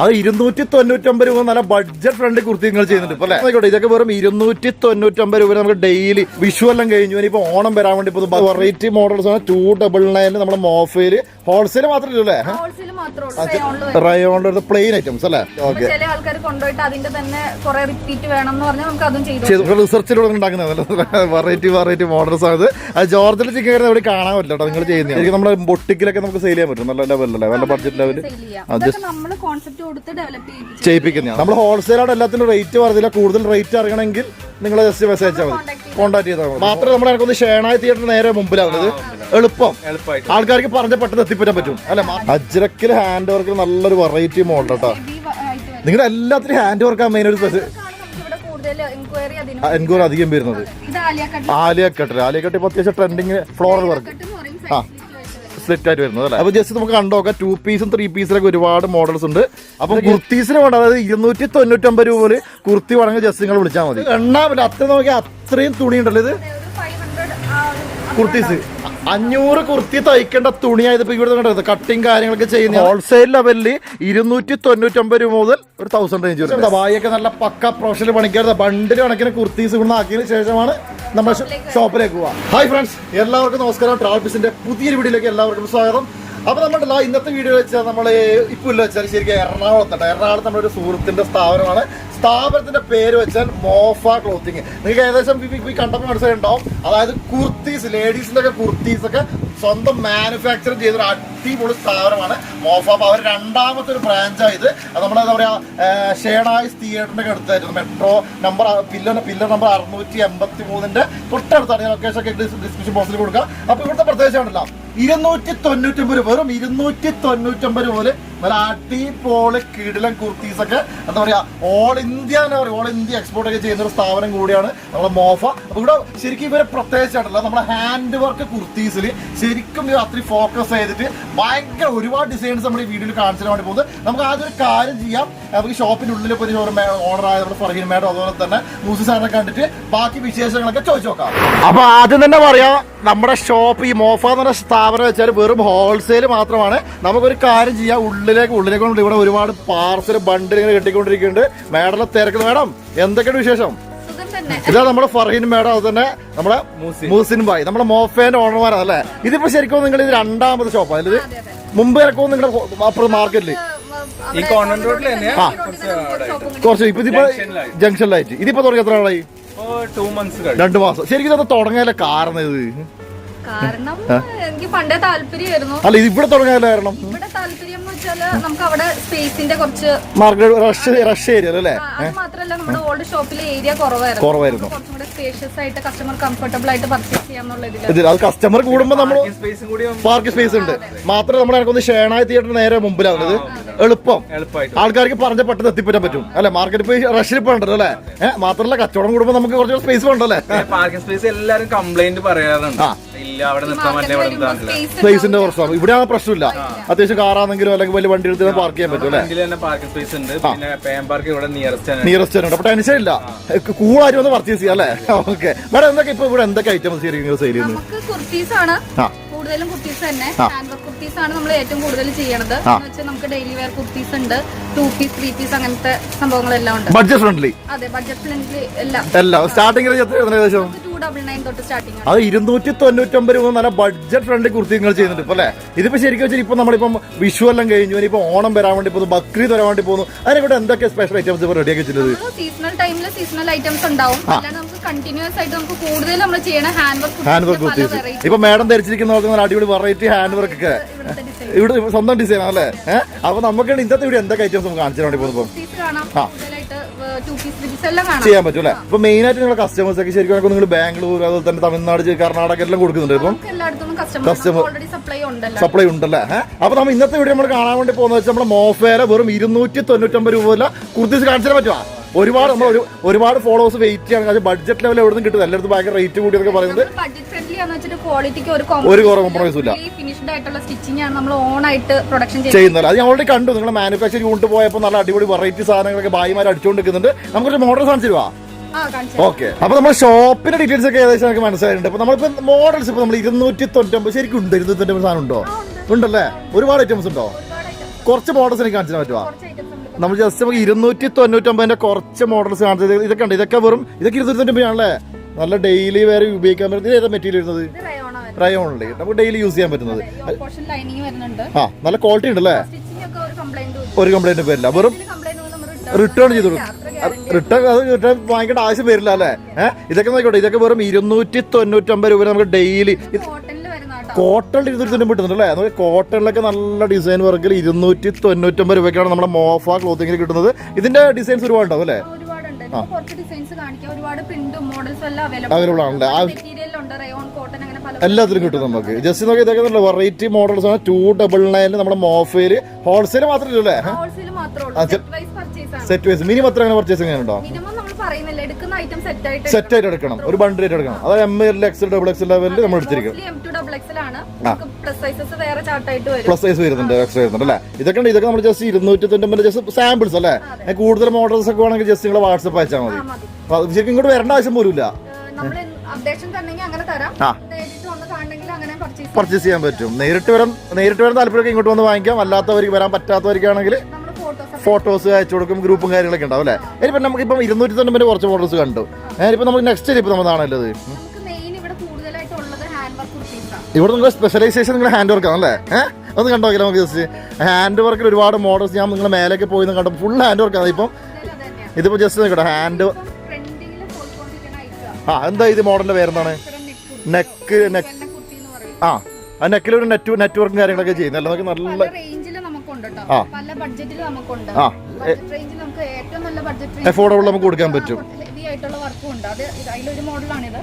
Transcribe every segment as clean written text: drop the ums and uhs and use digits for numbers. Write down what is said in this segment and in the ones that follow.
അത് 299 രൂപ നല്ല ബഡ്ജറ്റ് ഫ്രണ്ട്ലി കുർത്തി നിങ്ങൾ ചെയ്യുന്നുണ്ട് അല്ലേ? ഇതൊക്കെ വെറും 299 രൂപ നമുക്ക് ഡെയിലി വിഷു എല്ലാം കഴിഞ്ഞു ഇനിയിപ്പോ ഓണം വരാൻ വേണ്ടി വെറൈറ്റി മോഡൽസ് ആണ്. 299 നമ്മുടെ മോഫയില് ഹോൾസെയിൽ മാത്രമല്ലേ? റയോണിന്റെ പ്ലെയിൻ ഐറ്റംസ് അല്ലേ? ഓക്കെ. റിസർച്ചിലൂടെ ഉണ്ടാക്കുന്നത് വെറൈറ്റി മോഡൽസ് ആണ്. അത് ജോർജിൽ ചിക്കൻ ഇവിടെ കാണാൻ പറ്റില്ല കേട്ടോ. നിങ്ങൾ ചെയ്യുന്നത് നമ്മുടെ ബൊട്ടിക്കിലൊക്കെ നമുക്ക് സെയിൽ ചെയ്യാൻ പറ്റും. നല്ല ലെവലല്ലേ? നല്ല ബഡ്ജറ്റ് ലെവല് ചെയ്യിപ്പിക്കുന്ന നമ്മൾ ഹോൾസെയിലാണ്. എല്ലാത്തിനും റേറ്റ് പറഞ്ഞില്ല. കൂടുതൽ റേറ്റ് അറിയണമെങ്കിൽ നിങ്ങൾ ജസ്റ്റ് മെസ്സേജ് അയച്ചാൽ മതി, കോൺടാക്ട് ചെയ്താൽ മതി. മാത്രമേ നമ്മുടെ എനിക്കൊന്ന് ഷേണായി തിയേറ്റർ നേരെ മുമ്പിലാവുന്നത്. എളുപ്പം ആൾക്കാർക്ക് പറഞ്ഞ പെട്ടെന്ന് എത്തിപ്പറ്റാൻ പറ്റും അല്ലെ? അജ്രക്കിൽ ഹാൻഡ് വർക്കിൽ നല്ലൊരു വെറൈറ്റി മോഡൽ കേട്ടോ. നിങ്ങളുടെ എല്ലാത്തിനും ഹാൻഡ് വർക്കാണ് മെയിൻ ഒരു എൻക്വയറി അധികം വരുന്നത്. ആലിയക്കട്ടിൽ ഇപ്പൊ അത്യാവശ്യം ട്രെൻഡിങ് ഫ്ലോറൽ വർക്ക് സ്ലിറ്റ് ആയിട്ട് വരുന്നത് അല്ലേ? അപ്പൊ ജസ്റ്റ് നമുക്ക് കണ്ടോക്കാം. 2 പീസും 3 പീസിലൊക്കെ ഒരുപാട് മോഡൽസ് ഉണ്ട്. അപ്പൊ കുർത്തീസിന് വേണ്ട, അതായത് 299 രൂപ പോലെ കുർത്തി വേണമെങ്കിൽ ജസ്റ്റ് നിങ്ങൾ വിളിച്ചാൽ മതി. എണ്ണാവില്ല അത്ര നോക്കിയാൽ അത്രയും തുണി ഉണ്ടല്ലോ. ഇത് കുർത്തീസ് 500 കുർത്തി തയ്ക്കേണ്ട തുണിയായത് ഇപ്പൊ ഇവിടെ കണ്ടത്. കട്ടിങ് കാര്യങ്ങളൊക്കെ ചെയ്യുന്ന ഹോൾസെയിൽ ലെവലില് 299 രൂപ മുതൽ ഒരു 1000 റേഞ്ച് വരും. ബായൊക്കെ നല്ല പക്ക പ്രൊഫഷണൽ പണിക്കാർ ബണ്ടിൽ കണക്കിന് കുർത്തീസ് ഇവിടെ ആക്കിയതിനു ശേഷമാണ് നമ്മുടെ ഷോപ്പിലേക്ക് പോവാം. ഹായ് ഫ്രണ്ട്സ്, എല്ലാവർക്കും നമസ്കാരം. ട്രാവൽ പീസിന്റെ പുതിയൊരു വീഡിയോയിലേക്ക് എല്ലാവർക്കും സ്വാഗതം. അപ്പൊ നമ്മുടെ ഇന്നത്തെ വീഡിയോ വെച്ചാൽ നമ്മള് ഇപ്പൊ ഇല്ല വെച്ചാൽ ശരിക്കും എറണാകുളത്ത് നമ്മുടെ ഒരു സുഹൃത്തിന്റെ സ്ഥാപനമാണ്. സ്ഥാപനത്തിന്റെ പേര് വെച്ചാൽ മോഫ ക്ലോത്തിങ്. നിങ്ങൾക്ക് ഏകദേശം കണ്ടപ്പോൾ മനസ്സിലുണ്ടാവും. അതായത് കുർത്തീസ്, ലേഡീസിന്റെ ഒക്കെ കുർത്തീസ് ഒക്കെ സ്വന്തം മാനുഫാക്ചർ ചെയ്തൊരു അടിപൊളി സ്ഥാപനമാണ് മോഫ. അപ്പൊ അവർ രണ്ടാമത്തെ ഒരു ബ്രാഞ്ചായത് നമ്മുടെ എന്താ പറയാ ഷേണായിസ് തിയേറ്ററിന്റെ ഒക്കെ അടുത്തായിരുന്നു. മെട്രോ നമ്പർ പില്ലർ നമ്പർ 683 തൊട്ടടുത്താണ്. ഞാൻ ലൊക്കേഷൻ ഒക്കെ ഡിസ്ക്രിപ്ഷൻ ബോക്സിൽ കൊടുക്കാം. അപ്പൊ ഇവിടുത്തെ പ്രത്യേകിച്ച് ഉണ്ടല്ലോ 299 രൂപ, വെറും 299 രൂപ പോലെ നല്ല അടിപൊളി കിടിലൻ കുർത്തീസ് ഒക്കെ എന്താ പറയാ ഓൾ ഇന്ത്യ എക്സ്പോർട്ട് ഒക്കെ ചെയ്യുന്ന ഒരു സ്ഥാപനം കൂടിയാണ് നമ്മുടെ മോഫ. അപ്പൊ ഇവിടെ ശരിക്കും ഇവരെ പ്രത്യേകിച്ചായിട്ടല്ല നമ്മുടെ ഹാൻഡ് വർക്ക് കുർത്തീസിൽ ശരിക്കും അത്രയും ഫോക്കസ് ചെയ്തിട്ട് ഭയങ്കര ഒരുപാട് ഡിസൈൻസ് നമ്മൾ ഈ വീഡിയോയിൽ കാണിച്ചു തരാൻ വേണ്ടി പോകുന്നത്. നമുക്ക് ആദ്യം ഒരു കാര്യം ചെയ്യാം. നമുക്ക് ഷോപ്പിന്റെ ഉള്ളിൽ പോയി ഓണറായ നമ്മുടെ ഫർഹീൻ മാഡം അതുപോലെ തന്നെ മൂസി സാറിനെ കണ്ടിട്ട് ബാക്കി വിശേഷങ്ങളൊക്കെ ചോദിച്ചു നോക്കാം. അപ്പൊ ആദ്യം തന്നെ പറയാം, നമ്മുടെ ഷോപ്പ് ഈ മോഫ എന്ന് പറഞ്ഞ സ്ഥാപനം വെച്ചാൽ വെറും ഹോൾസെയിൽ മാത്രമാണ്. നമുക്കൊരു കാര്യം ചെയ്യാം, ഉള്ളിലേക്ക് ഇവിടെ ഒരുപാട് പാർസൽ ബണ്ടിൽ ഇങ്ങനെ കെട്ടിക്കൊണ്ടിരിക്കുന്നുണ്ട്. മാഡം തിരക്കുന്നത്. മാഡം എന്തൊക്കെയാണ് വിശേഷം? ഇതാ നമ്മുടെ ഫർഹീൻ മാഡം, അത് തന്നെ നമ്മുടെ മൂസിൻ ഭായ്, നമ്മുടെ മോഫേന്റെ ഓണർമാരാണ് അല്ലേ? ഇതിപ്പോ ശരിക്കും നിങ്ങൾ ഇത് രണ്ടാമത്തെ ഷോപ്പാണ് അല്ലേ? മുമ്പ് ഇറക്കും നിങ്ങളുടെ അപ്പുറം മാർക്കറ്റില് കുറച്ച് ഇതിപ്പോ ജംഗ്ഷനിലായിട്ട് ഇതിപ്പോ തുടങ്ങി എത്ര ആളായി? 2 മാസം. ശരിക്കും ഇത് തുടങ്ങാനുള്ള കാരണം ഇത്? കാരണം എനിക്ക് പണ്ടേ താല്പര്യമായിരുന്നു. അല്ല, ഇത് ഇവിടെ തുടങ്ങാനുള്ള കാരണം ഇവിടെ താല്പര്യം എന്ന് വെച്ചാല് നമുക്ക് അവിടെ സ്പേസിന്റെ കുറച്ച് റഷ് ഏരിയ അല്ലേ? അത് മാത്രമല്ല നമ്മുടെ ഓൾഡ് ഷോപ്പിലെ ഏരിയ കുറവായിരുന്നു. കുറച്ചും കൂടെ സ്പേഷ്യസ് ആയിട്ട് കസ്റ്റമർ കംഫർട്ടബിൾ ആയിട്ട് പർച്ചേസ് ചെയ്യാന്നുള്ള ഇതിൽ അത് കസ്റ്റമർ കൂടുമ്പോ നമ്മൾ പാർക്ക് സ്പേസ് ഉണ്ട്. മാത്രമേ നമ്മുടെ എനിക്കൊന്ന് ഷേണായി തിയേറ്റർ നേരെ മുമ്പിലാവുന്നത്. എളുപ്പം ആൾക്കാർക്ക് പറഞ്ഞ പെട്ടെന്ന് എത്തിപ്പറ്റാൻ പറ്റും അല്ലെ? മാർക്കറ്റിൽ പോയി റഷിൽ പോകണ്ടല്ലോ അല്ലെ? മാത്രമല്ല കച്ചവടം കൂടുമ്പോ നമുക്ക് കുറച്ച് സ്പേസ് വേണ്ടല്ലേ? പാർക്കിംഗ് സ്പേസ് എല്ലാരും കംപ്ലൈന്റ് പറയാറുണ്ട്. സ്പേസിന്റെ പ്രശ്നം ഇവിടെയാണ് പ്രശ്നമില്ല. അത്യാവശ്യം കാറാണെങ്കിലും അല്ലെങ്കിൽ വലിയ വണ്ടി എടുത്ത് പാർക്ക് ചെയ്യാൻ പറ്റും അല്ലെ? പാർക്കിംഗ് സ്പേസ് ഉണ്ട്. പിന്നെ പേം പാർക്ക് ഇവിടെ നിയറസ്റ്റ് ഉണ്ട്. അപ്പൊ ടെൻഷൻ ഇല്ല, കൂളായിട്ട് വന്ന് പർച്ചേസ് ചെയ്യാം അല്ലേ? ഓക്കെ മാഡം, എന്തൊക്കെ ഇപ്പൊ ഇവിടെ എന്തൊക്കെ ഐറ്റംസ് സെയിൽ ചെയ്യുന്നത്? കുർത്തീസാണ് കൂടുതലും. കുർത്തീസ് തന്നെ ഹാൻഡ് വർക്ക് കുർത്തീസ് ആണ് നമ്മൾ ഏറ്റവും കൂടുതൽ ചെയ്യണത്. നമുക്ക് ഡെയിലി വെയർ കുർത്തീസ് ഉണ്ട്, 2 പീസ് 3 പീസ് അങ്ങനത്തെ സംഭവങ്ങളെല്ലാം ഉണ്ട്. Budget friendly. അതെ, ബഡ്ജറ്റ് ഫ്രണ്ട്ലി എല്ലാം. സ്റ്റാർട്ടിംഗ് ഏകദേശം 299 തൊട്ട് സ്റ്റാർട്ടിംഗ്. അത് 299 രൂപ നല്ല ബഡ്ജറ്റ് ഫ്രണ്ട്ലി കുർത്തി നിങ്ങൾ ചെയ്യുന്നുണ്ട് അല്ലേ? ഇതിപ്പോ ശരിക്കും വെച്ചാൽ ഇപ്പൊ നമ്മളിപ്പം വിഷു എല്ലാം കഴിഞ്ഞു, ഇനിയിപ്പോ ഓണം വരാൻ വേണ്ടി പോകുന്നു, ബക്രീദ് വരാൻ വേണ്ടി പോകുന്നു. അതിനിവിടെ എന്തൊക്കെ സ്പെഷ്യൽ ഐറ്റംസ് ഇപ്പൊ റെഡിയാക്കി വെച്ചിട്ടുള്ളത്? സീസണൽ ടൈമിൽ സീസണൽ ഐറ്റംസ് ഉണ്ടാവും. അല്ലാണ്ട് നമുക്ക് കണ്ടിന്യൂസ് ആയിട്ട് നമുക്ക് കൂടുതൽ നമ്മൾ ചെയ്യണ ഹാൻഡ് വർക്ക് കുർത്തീസ്. ഇപ്പൊ മാഡം ധരിച്ചിരിക്കുന്ന അടിപൊളി വെറൈറ്റി ഹാൻഡ് വർക്ക് ഒക്കെ ഇവിടെ സ്വന്തം ഡിസൈൻ ആണല്ലേ? അപ്പൊ നമുക്ക് ഇന്നത്തെ ഇവിടെ എന്തൊക്കെ ഐറ്റംസ് നമുക്ക് കാണിച്ചു വേണ്ടി പോകുമ്പോൾ ചെയ്യാൻ പറ്റും അല്ലെ? ഇപ്പൊ മെയിൻ ആയിട്ട് നിങ്ങളുടെ കസ്റ്റമേഴ്സ് ഒക്കെ ശരിക്കും നിങ്ങൾ ബാംഗ്ലൂർ അതുപോലെ തന്നെ തമിഴ്നാട് കർണാടക എല്ലാം കൊടുക്കുന്നുണ്ട്. ഇപ്പം കസ്റ്റമർ സപ്ലൈ ഉണ്ടല്ലേ? അപ്പൊ നമ്മൾ ഇന്നത്തെ വീഡിയോ നമ്മൾ കാണാൻ വേണ്ടി പോകുന്നത് വെച്ചാൽ നമ്മുടെ മോഫേല വെറും 299 രൂപ കുർത്തീസ് കാണിച്ചാൽ പറ്റുമോ? ഒരുപാട് ഫോളോവേഴ്സ് വെയിറ്റ് ചെയ്യാൻ ബഡ്ജറ്റ് ലെവൽ എവിടെ നിന്ന് കിട്ടും? എല്ലായിടത്തും ഭയങ്കര റേറ്റ് കൂടിയൊക്കെ പറയുന്നത്. ഒരു കോംപ്രമൈസും ഇല്ല. ചെയ്യുന്നില്ല. അത് ഞാൻ ഓൾറെഡി കണ്ടു. നിങ്ങൾ മാനുഫാക്ചർ യൂണിറ്റ് പോയപ്പോൾ നല്ല അടിപൊളി വെറൈറ്റി സാധനങ്ങളൊക്കെ ഭായിമാർ അടിച്ചുകൊണ്ടിരിക്കുന്നുണ്ട്. നമുക്കൊരു മോഡൽ കാണിച്ചു തരുവാ? ഓക്കെ. അപ്പൊ നമ്മുടെ ഷോപ്പിന്റെ ഡീറ്റെയിൽസ് ഒക്കെ ഏകദേശം നമുക്ക് മനസ്സിലായിട്ടുണ്ട്. അപ്പൊ നമ്മളിപ്പോ മോഡൽസ് ഇപ്പൊ നമ്മൾ 299 ശരിക്കും ഉണ്ട്? 299 സാധനം ഉണ്ടോ? ഉണ്ടല്ലേ? ഒരുപാട് ഐറ്റംസ് ഉണ്ടോ? കുറച്ച് മോഡൽസ് എനിക്ക് കാണിച്ചാൽ പറ്റുമോ? കുറച്ച് ഐറ്റംസ് ഉണ്ട്. നമ്മൾ ജസ്റ്റ് നമുക്ക് 299 കുറച്ച് മോഡൽസ് കാണിച്ചത് ഇതൊക്കെ ഉണ്ട്. ഇതൊക്കെ വെറും ഇതൊക്കെ 290 ആണല്ലേ? നല്ല ഡെയിലി വേറെ ഉപയോഗിക്കാൻ പറ്റുന്നത്. ഏതാ മെറ്റീരിയൽ വരുന്നത്? ഇത് rayon ആണ് വരുന്നത്. റയോണില് നമുക്ക് ഡെയിലി യൂസ് ചെയ്യാൻ പറ്റുന്നത്. പോർഷൻ ലൈനിങ് വരുന്നുണ്ട്. നല്ല ക്വാളിറ്റി ഉണ്ടല്ലേ? സ്റ്റിച്ചിങ് ഒക്കെ ഒരു കംപ്ലൈന്റ് ഒരു കംപ്ലൈന്റ് വരില്ല. വെറും റിട്ടേൺ ചെയ്ത് കൊടുക്കും. റിട്ടേൺ വാങ്ങിക്കേണ്ട ആവശ്യം വരില്ല അല്ലേ? ഇതൊക്കെ നോക്കട്ടെ, ഇതൊക്കെ വെറും 299 രൂപ നമുക്ക് ഡെയിലി. കോട്ടൺ 290 കിട്ടുന്നുണ്ട് അല്ലേ? നമുക്ക് കോട്ടണിലൊക്കെ നല്ല ഡിസൈൻ വർക്കിൽ 299 രൂപയ്ക്കാണ് നമ്മുടെ മോഫ ക്ലോത്തിങ്ങിൽ കിട്ടുന്നത്. ഇതിന്റെ ഡിസൈൻസ് ഒരുപാട് ഉണ്ടാവും അല്ലേ? അവൈലബിൾ ആണല്ലേ? എല്ലാത്തിലും കിട്ടും നമുക്ക്. ജസ്റ്റ് നോക്കി ഇതൊക്കെ നല്ല വെറൈറ്റി മോഡൽസ് ആണ്. 299 നമ്മുടെ മോഫയില് ഹോൾസെയിൽ മാത്രമല്ലേ? സെറ്റ് വൈസ് മിനിമം എത്ര അങ്ങനെ പർച്ചേസിംഗ് ഉണ്ടോ? സെറ്റ് ആയിട്ട് എടുക്കണം, ഒരു ബണ്ടിൽ ആയിട്ട് എടുക്കണം. അത് ML XL XXL ലെവലിൽ നമ്മൾ എടുത്തിരിക്കും. പ്ലസ് സൈസ് വരുന്നുണ്ട്, എക്സ്ട്രാ വരുന്നുണ്ട് അല്ലേ? ഇതൊക്കെ ഉണ്ട്. ഇതൊക്കെ നമ്മൾ ജസ്റ്റ് 290 ജസ്റ്റ് സാമ്പിൾസ് അല്ലേ? കൂടുതൽ മോഡൽസ് ഒക്കെ വേണമെങ്കിൽ ജസ്റ്റ് നിങ്ങൾ വാട്സപ്പ് അയച്ചാൽ മതി. ശരിക്കും ഇങ്ങോട്ട് വരേണ്ട ആവശ്യം പോലും ഇല്ല. പർച്ചേസ് ചെയ്യാൻ പറ്റും. നേരിട്ട് വരാൻ താല്പര്യമൊക്കെ ഇങ്ങോട്ട് വന്ന് വാങ്ങിക്കാം. അല്ലാത്തവർക്ക് വരാൻ പറ്റാത്തവർക്കാണെങ്കിൽ ഫോട്ടോസ് അയച്ചു കൊടുക്കും. ഗ്രൂപ്പും കാര്യങ്ങളൊക്കെ ഉണ്ടാവും അല്ലേ? ഇനിയിപ്പം നമുക്കിപ്പം 290 കുറച്ച് മോഡൽസ് കണ്ടു. ഇപ്പം നമുക്ക് നെക്സ്റ്റ് ഇപ്പം നമ്മളാണല്ലത്. ഇവിടെ നിങ്ങൾ സ്പെഷ്യലൈസേഷൻ നിങ്ങൾ ഹാൻഡ് വർക്ക് ആണല്ലേ? ഒന്ന് കണ്ടോ നമുക്ക് ജസ്റ്റ് ഹാൻഡ് വർക്കിൽ ഒരുപാട് മോഡൽസ്. ഞാൻ നിങ്ങൾ മേലേക്ക് പോയി കണ്ടപ്പോൾ ഫുൾ ഹാൻഡ് വർക്കാണ്. ഇതിപ്പോൾ ജസ്റ്റ് നോക്കട്ടെ ഹാൻഡ്. എന്താ ഇത് മോഡലിന്റെ പേരെന്താണ്? നെക്ക് നെക്കിലൊരു നെറ്റ്വർക്കും കാര്യങ്ങളൊക്കെ ചെയ്യുന്നല്ലോ. നമുക്ക് നല്ല അഫോർഡബിൾ നമുക്ക് കൊടുക്കാൻ പറ്റും.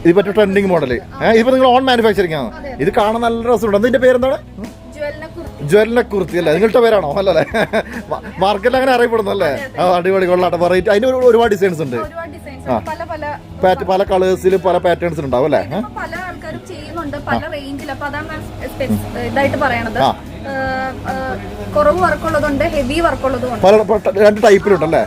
ഇത് പറ്റും ട്രെൻഡിങ് മോഡല്. ഇതിപ്പോ നിങ്ങൾ ഓൺ മാനുഫാക്ചറിംഗ് ആണ്. ഇത് കാണാൻ നല്ല രസമുണ്ട്. അതിന്റെ പേരെന്താണ്? ജ്വല്ല കുർത്തി അല്ലേ? നിങ്ങളുടെ പേരാണോ? അല്ലല്ലേ? മാർക്കറ്റിൽ അങ്ങനെ അറിയപ്പെടുന്നല്ലേ? അടിപൊളി കൊള്ളാട്ടെ. വെറൈറ്റി അതിന് ഒരുപാട് ഡിസൈൻസ് ഉണ്ട്. പല കളേഴ്സിലും പല പാറ്റേൺസ് ഉണ്ടാവും അല്ലേ? രണ്ട് ടൈപ്പിലുണ്ടല്ലേ?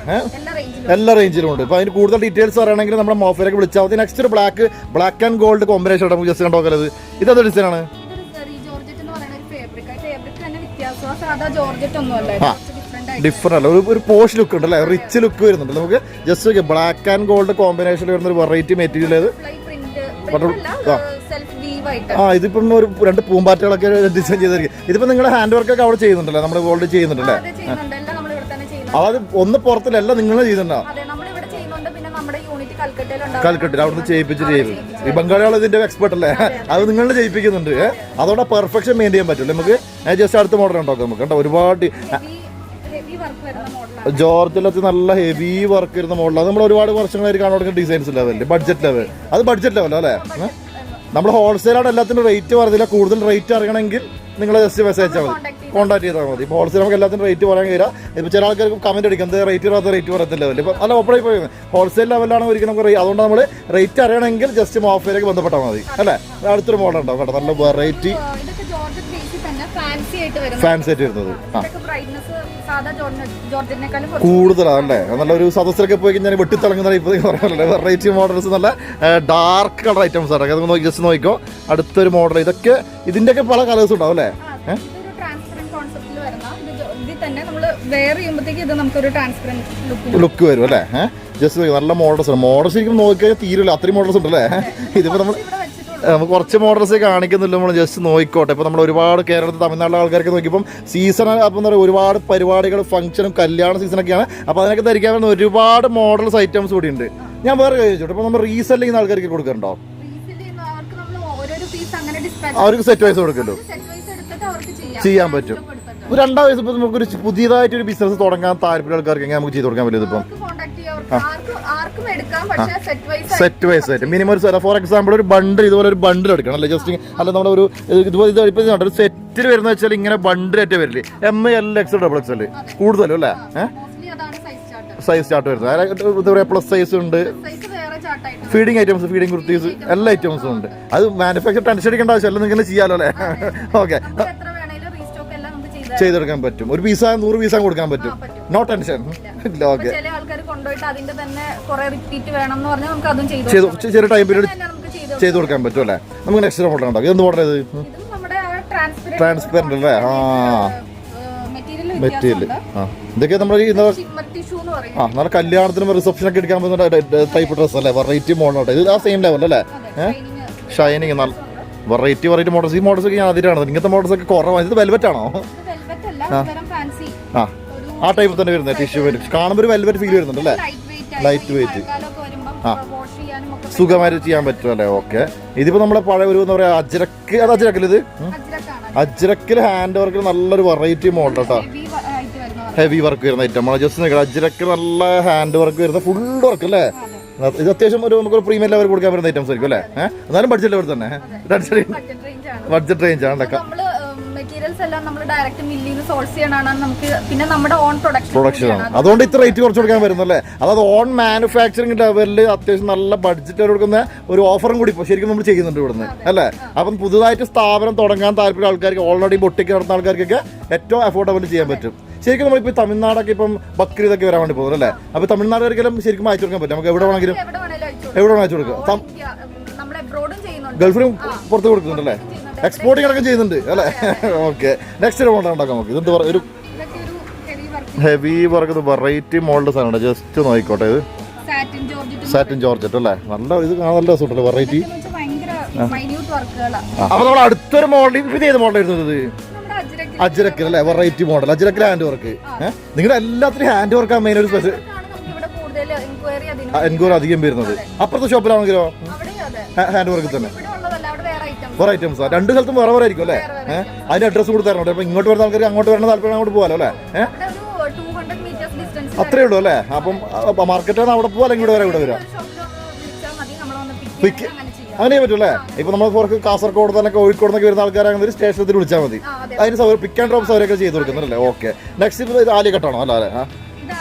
എല്ലാ റേഞ്ചിലും ഉണ്ട്. അപ്പൊ അതിന് കൂടുതൽ ഡീറ്റെയിൽസ് അറിയണമെങ്കിൽ നമ്മുടെ മോഫയിലേക്ക് വിളിച്ചാൽ മതി. നെക്സ്റ്റ് ഒരു ബ്ലാക്ക് ആൻഡ് ഗോൾഡ് കോമ്പിനേഷൻ നമുക്ക് ജസ്റ്റ് കണ്ടോക്കത്. ഇതെന്താ ഡിസൈനാണ്? ഡിഫറെന്റ് അല്ല, ഒരു പോഷ് ലുക്ക് ഉണ്ട് അല്ലേ? റിച്ച് ലുക്ക് വരുന്നുണ്ട് നമുക്ക്. ജസ്റ്റ് ബ്ലാക്ക് ആൻഡ് ഗോൾഡ് കോമ്പിനേഷനിൽ വരുന്ന ഒരു വെറൈറ്റി മെറ്റീരിയൽ. ഇതിപ്പം ഒരു രണ്ട് പൂമ്പാറ്റകളൊക്കെ ഡിസൈൻ ചെയ്തിരിക്കും. ഇതിപ്പോ നിങ്ങളുടെ ഹാൻഡ് വർക്ക് ഒക്കെ അവിടെ ചെയ്യുന്നുണ്ടല്ലേ? നമ്മുടെ ഗോൾഡ് ചെയ്യുന്നുണ്ടല്ലേ? അതായത് ഒന്ന് പുറത്തിലല്ല, നിങ്ങൾ ചെയ്യുന്നുണ്ടോ? കൽക്കട്ടിൽ അവിടുന്ന് ചെയ്യിപ്പിച്ച് ചെയ്യും. ഈ ബംഗാളികൾ ഇതിന്റെ എക്സ്പെർട്ട് അല്ലേ? അത് നിങ്ങളെ ചെയ്യിപ്പിക്കുന്നുണ്ട്. അതോടെ പെർഫെക്ഷൻ മെയിൻ ചെയ്യാൻ പറ്റും നമുക്ക്. ജസ്റ്റ് അടുത്ത മോഡൽ ഉണ്ടാക്കാം നമുക്ക്. കണ്ടോ ഒരുപാട് ജോർജിലൊക്കെ നല്ല ഹെവി വർക്ക് വരുന്ന മോഡലാണ്. നമ്മൾ ഒരുപാട് വർഷങ്ങളായിട്ട് കാണാൻ കൊടുക്കുന്ന ഡിസൈൻസ് ലെവലിൽ ബഡ്ജറ്റ് ലെവൽ. അത് ബഡ്ജറ്റ് ലെവൽ അല്ലേ? നമ്മൾ ഹോൾസെയിലാണ് എല്ലാത്തിനും റേറ്റ് പറഞ്ഞില്ല. കൂടുതൽ റേറ്റ് അറിയണമെങ്കിൽ നിങ്ങൾ ജസ്റ്റ് മെസ്സേജ് അയച്ചാൽ മതി, കോൺടാക്ട് ചെയ്താൽ മതി. ഇപ്പോൾ ഹോൾസെയിൽ നമുക്ക് എല്ലാത്തിനും റേറ്റ് പറയാൻ കഴിയില്ല. ഇപ്പോൾ ചില ആൾക്കാർക്ക് കമന്റ് അടിക്കും എന്താ റേറ്റ് പറയത്തില്ല ലെവൽ. ഇപ്പം അല്ല ഓപ്പണായി പോയി ഹോൾസെയിൽ ലെവലാണ് ഒരിക്കലും നമുക്ക് അതുകൊണ്ട് നമ്മൾ റേറ്റ് അറിയണമെങ്കിൽ ജസ്റ്റ് മോഫയിലേക്ക് ബന്ധപ്പെട്ടാൽ മതി അല്ലേ? അടുത്തൊരു മോഡൽ ഉണ്ടാവും കേട്ടോ, നല്ല വെറൈറ്റി ഫാൻസി ആയിട്ട് വരുന്നത്. കൂടുതലാണല്ലേ? നല്ലൊരു സദസ്സിലൊക്കെ പോയി കഴിഞ്ഞാൽ വെട്ടിത്തിളങ്ങുന്ന ഇപ്പൊ പറയാനല്ലേ വെറൈറ്റി മോഡൽസ്. നല്ല ഡാർക്ക് കളർ ഐറ്റംസ് ആണ്. അത് ജസ്റ്റ് നോക്കിക്കോ. അടുത്തൊരു മോഡൽ. ഇതൊക്കെ ഇതിന്റെയൊക്കെ പല കളേഴ്സ് ഉണ്ടാവും അല്ലേ? ലുക്ക് വരും അല്ലേ? ജസ്റ്റ് നല്ല മോഡൽസ് ആണ്. മോഡൽസ് ശരിക്കും നോക്കിയാൽ തീരില്ല, അത്രയും മോഡൽസ് ഉണ്ടല്ലേ? ഇതിപ്പോ നമുക്ക് കുറച്ച് മോഡൽസ് കാണിക്കുന്നില്ല. നമ്മൾ ജസ്റ്റ് നോക്കിക്കോട്ടെ. ഇപ്പോൾ നമ്മൾ ഒരുപാട് കേരളത്തിൽ തമിഴ്നാട്ടിലെ ആൾക്കാർക്ക് നോക്കിയപ്പം സീസൺ അപ്പം എന്താ പറയുക ഒരുപാട് പരിപാടികൾ ഫംഗ്ഷനും കല്യാണ സീസണൊക്കെയാണ്. അപ്പോൾ അതിനൊക്കെ ധരിക്കാൻ പറ്റുന്ന ഒരുപാട് മോഡൽസ് ഐറ്റംസ് കൂടി ഉണ്ട്. ഞാൻ വേറെ ചോദിച്ചോട്ടെ, ഇപ്പോൾ നമ്മൾ റീസെല്ലിംഗ് ചെയ്യുന്ന ആൾക്കാർക്ക് കൊടുക്കുന്നുണ്ടോ? അവർക്ക് സെറ്റ് വൈസ് കൊടുക്കല്ലോ, ചെയ്യാൻ പറ്റും. ഒരു 2 വയസ്സ് ഇപ്പോൾ നമുക്കൊരു പുതിയതായിട്ടൊരു ബിസിനസ് തുടങ്ങാൻ താല്പര്യം ആൾക്കാർക്ക് എങ്ങനെ നമുക്ക് ചെയ്ത് കൊടുക്കാൻ പറ്റും? ഇതിപ്പം സെറ്റ് വൈസ് ആയിട്ട് മിനിമം ഒരു ഫോർ എക്സാമ്പിൾ ഒരു ബണ്ടിൽ ഇതുപോലെ ഒരു ബണ്ടിൽ എടുക്കണം അല്ലേ? ജസ്റ്റ് അല്ല നമ്മുടെ ഒരു ഇതുപോലെ ഒരു സെറ്റിൽ വരുന്ന വെച്ചാൽ ഇങ്ങനെ ബണ്ടിലായിട്ട് വരില്ലേ? ML XL XXL കൂടുതലും അല്ലേ? സൈസ് ചാർട്ട് വരുന്നത് എന്താ പറയുക പ്ലസ് സൈസ് ഉണ്ട്. ഫീഡിങ് ഐറ്റംസ്, ഫീഡിങ് കുർത്തീസ് എല്ലാ ഐറ്റംസും ഉണ്ട്. അത് മാനുഫാക്ചർ ടെൻഷൻ അടിക്കേണ്ട ആവശ്യമല്ല, നിങ്ങൾക്ക് ചെയ്യാലോ അല്ലേ? ഓക്കെ, ചെയ്തെടുക്കാൻ പറ്റും. ഒരു പീസ 100 പീസ കൊടുക്കാൻ പറ്റും, നോ ടെൻഷൻ. ഓക്കെ, ചെറിയ ടൈം പീരീഡ് ചെയ്ത് കൊടുക്കാൻ പറ്റും അല്ലേ? നമുക്ക് നെക്സ്റ്റ് മോഡൽ ഉണ്ടാവും. എന്ത് മോഡൽ ഇത്? ട്രാൻസ്പെറന്റ് അല്ലേ? മെറ്റീരിയൽ ഇതൊക്കെ നമ്മൾ നല്ല കല്യാണത്തിനും റിസപ്ഷനൊക്കെ എടുക്കാൻ പറ്റുന്ന ടൈപ്പ് ഡ്രസ് അല്ലേ, വെറൈറ്റി മോഡൽ. ഇത് ആ സെയിം ലെവൽ അല്ലേ, ഷൈനിങ് നല്ല വെറൈറ്റി മോഡൽസ്. ഈ മോഡൽസ് ഒക്കെ ഞാൻ അതിലാണ്, ഇങ്ങനത്തെ മോഡൽസ് ഒക്കെ കുറവാണ്. ഇത് വെൽവെറ്റ് ആണോ? ആ ടൈപ്പ് തന്നെ വരുന്നത്, ടിഷ്യൂ കാണുമ്പോൾ ഒരു വെൽവെറ്റ് ഫീൽ വരുന്നുണ്ട് അല്ലേ, ലൈറ്റ് വെയിറ്റ്. സുഖമായിട്ട് ചെയ്യാൻ പറ്റും അല്ലേ. ഓക്കെ, ഇതിപ്പോ നമ്മുടെ പഴയ ഒരു എന്താ പറയാ അജ്രക്ക്, അത് അജ്രക്കൽ, ഇത് അജ്രക്കിൽ ഹാൻഡ് വർക്കിൽ നല്ലൊരു വെറൈറ്റി മോഡൽ കേട്ടോ, ഹെവി വർക്ക് വരുന്ന ഐറ്റം. നമ്മൾ ജസ്റ്റ് നിൽക്കുക, അജ്രക്ക് നല്ല ഹാൻഡ് വർക്ക് വരുന്ന ഫുൾ വർക്ക് അല്ലേ. ഇത് അത്യാവശ്യം ഒരു നമുക്ക് പ്രീമിയം ലെവൽ കൊടുക്കാൻ പറ്റുന്ന ഐറ്റംസ് ആയിരിക്കും അല്ലേ. എന്നാലും ബഡ്ജറ്റ് ലെവൽ തന്നെ, ബഡ്ജറ്റ് റേഞ്ച് ആണ്. മെറ്റീരിയൽസ് എല്ലാം നമ്മൾ ഡയറക്റ്റ് മില്ലിൽ നിന്ന് സോഴ്സ് ചെയ്യണതാണ് നമുക്ക്, പിന്നെ നമ്മുടെ ഓൺ പ്രൊഡക്ഷൻ ആണ്. അതുകൊണ്ട് ഇത്ര റേറ്റ് കുറച്ച് കൊടുക്കാൻ വരുന്നല്ലേ. അതായത് ഓൺ മാനുഫാക്ചറിംഗ് ലെവലിൽ അത്യാവശ്യം നല്ല ബഡ്ജറ്റ് കൊടുക്കുന്ന ഒരു ഓഫറും കൂടി ഇപ്പോൾ ശരിക്കും നമ്മൾ ചെയ്യുന്നുണ്ട് ഇവിടുന്ന് അല്ലേ. അപ്പം പുതുതായിട്ട് സ്ഥാപനം തുടങ്ങാൻ താല്പര്യം ആൾക്കാർക്ക്, ഓൾറെഡി ബൊട്ടിക്ക് നടത്തുന്ന ആൾക്കാർക്കൊക്കെ ഏറ്റവും അഫോർഡബിൾ ചെയ്യാൻ പറ്റും. ശരിക്കും നമ്മളിപ്പോൾ തമിഴ്നാടൊക്കെ ഇപ്പം ബക്രീദൊക്കെ വരാൻ വേണ്ടി പോകുന്നത് അല്ലേ. അപ്പോൾ തമിഴ്നാടുകാർക്കെല്ലാം ശരിക്കും അയച്ചു കൊടുക്കാൻ പറ്റും, നമുക്ക് എവിടെ വേണമെങ്കിലും അയച്ചു കൊടുക്കാം. ഗൾഫിലും പുറത്ത് കൊടുക്കുന്നുണ്ടല്ലേ, എക്സ്പോർട്ടിംഗ് അടക്കം ചെയ്യുന്നുണ്ട് അല്ലേ. ഓക്കെ, നെക്സ്റ്റ് ഒരു മോഡൽ ഉണ്ടാക്കാം നമുക്ക്. ഇതെന്താ പറയുക, ഒരു ഹെവി വർക്ക് വെറൈറ്റി മോഡൽ സാധനം. ജസ്റ്റ് നോക്കിക്കോട്ടെ, ഇത് സാറ്റിൻ ജോർജറ്റ് അല്ലേ, നല്ല ഇത് നല്ല രസമുണ്ടല്ലോ വെറൈറ്റി. അപ്പൊ നമ്മൾ അടുത്തൊരു മോഡൽ, ഇത് ഏത് മോഡൽ വരുന്നത്? അജ്രക്കൽ അല്ലേ, വെറൈറ്റി മോഡൽ. അജ്രക്കൽ ഹാൻഡ് വർക്ക്. നിങ്ങളുടെ എല്ലാത്തിനും ഹാൻഡ് വർക്കാണ് മെയിൻ ഒരു സ്പെഷ്യൽ എൻക്വയറി അധികം വരുന്നത്. അപ്പുറത്തെ ഷോപ്പിലാണെങ്കിലോ ഹാൻഡ് വർക്ക് തന്നെ വേറെ ഐറ്റംസ്. രണ്ട് സ്ഥലത്തും വേറെ വേറെ ആയിരിക്കും അല്ലേ. അതിന്റെ അഡ്രസ് കൂടി തരണം. അപ്പൊ ഇങ്ങോട്ട് വരുന്ന ആൾക്കാർ അങ്ങോട്ട് വരുന്ന താല്പര്യം അങ്ങോട്ട് പോകാലോ അല്ലേ. അത്രേ ഉള്ളൂ അല്ലേ. അപ്പം മാർക്കറ്റാണ് അവിടെ പോകാൻ ഇങ്ങോട്ട് വരെ ഇവിടെ വരാം. അങ്ങനെ പറ്റും അല്ലേ. ഇപ്പൊ നമ്മൾ പുറത്ത് കാസർഗോഡ് തന്നെ കോഴിക്കോട് നിന്നൊക്കെ വരുന്ന ആൾക്കാരാണെങ്കിൽ ഒരു സ്റ്റേഷനത്തിൽ വിളിച്ചാൽ മതി. അതിന് പിക്ക് ആൻഡ് ഡ്രോപ്സ് അവരൊക്കെ ചെയ്ത് കൊടുക്കുന്നുണ്ടല്ലേ. ഓക്കെ, നെക്സ്റ്റ് ഇത് ആലിയക്കട്ടാണോ അല്ലേ.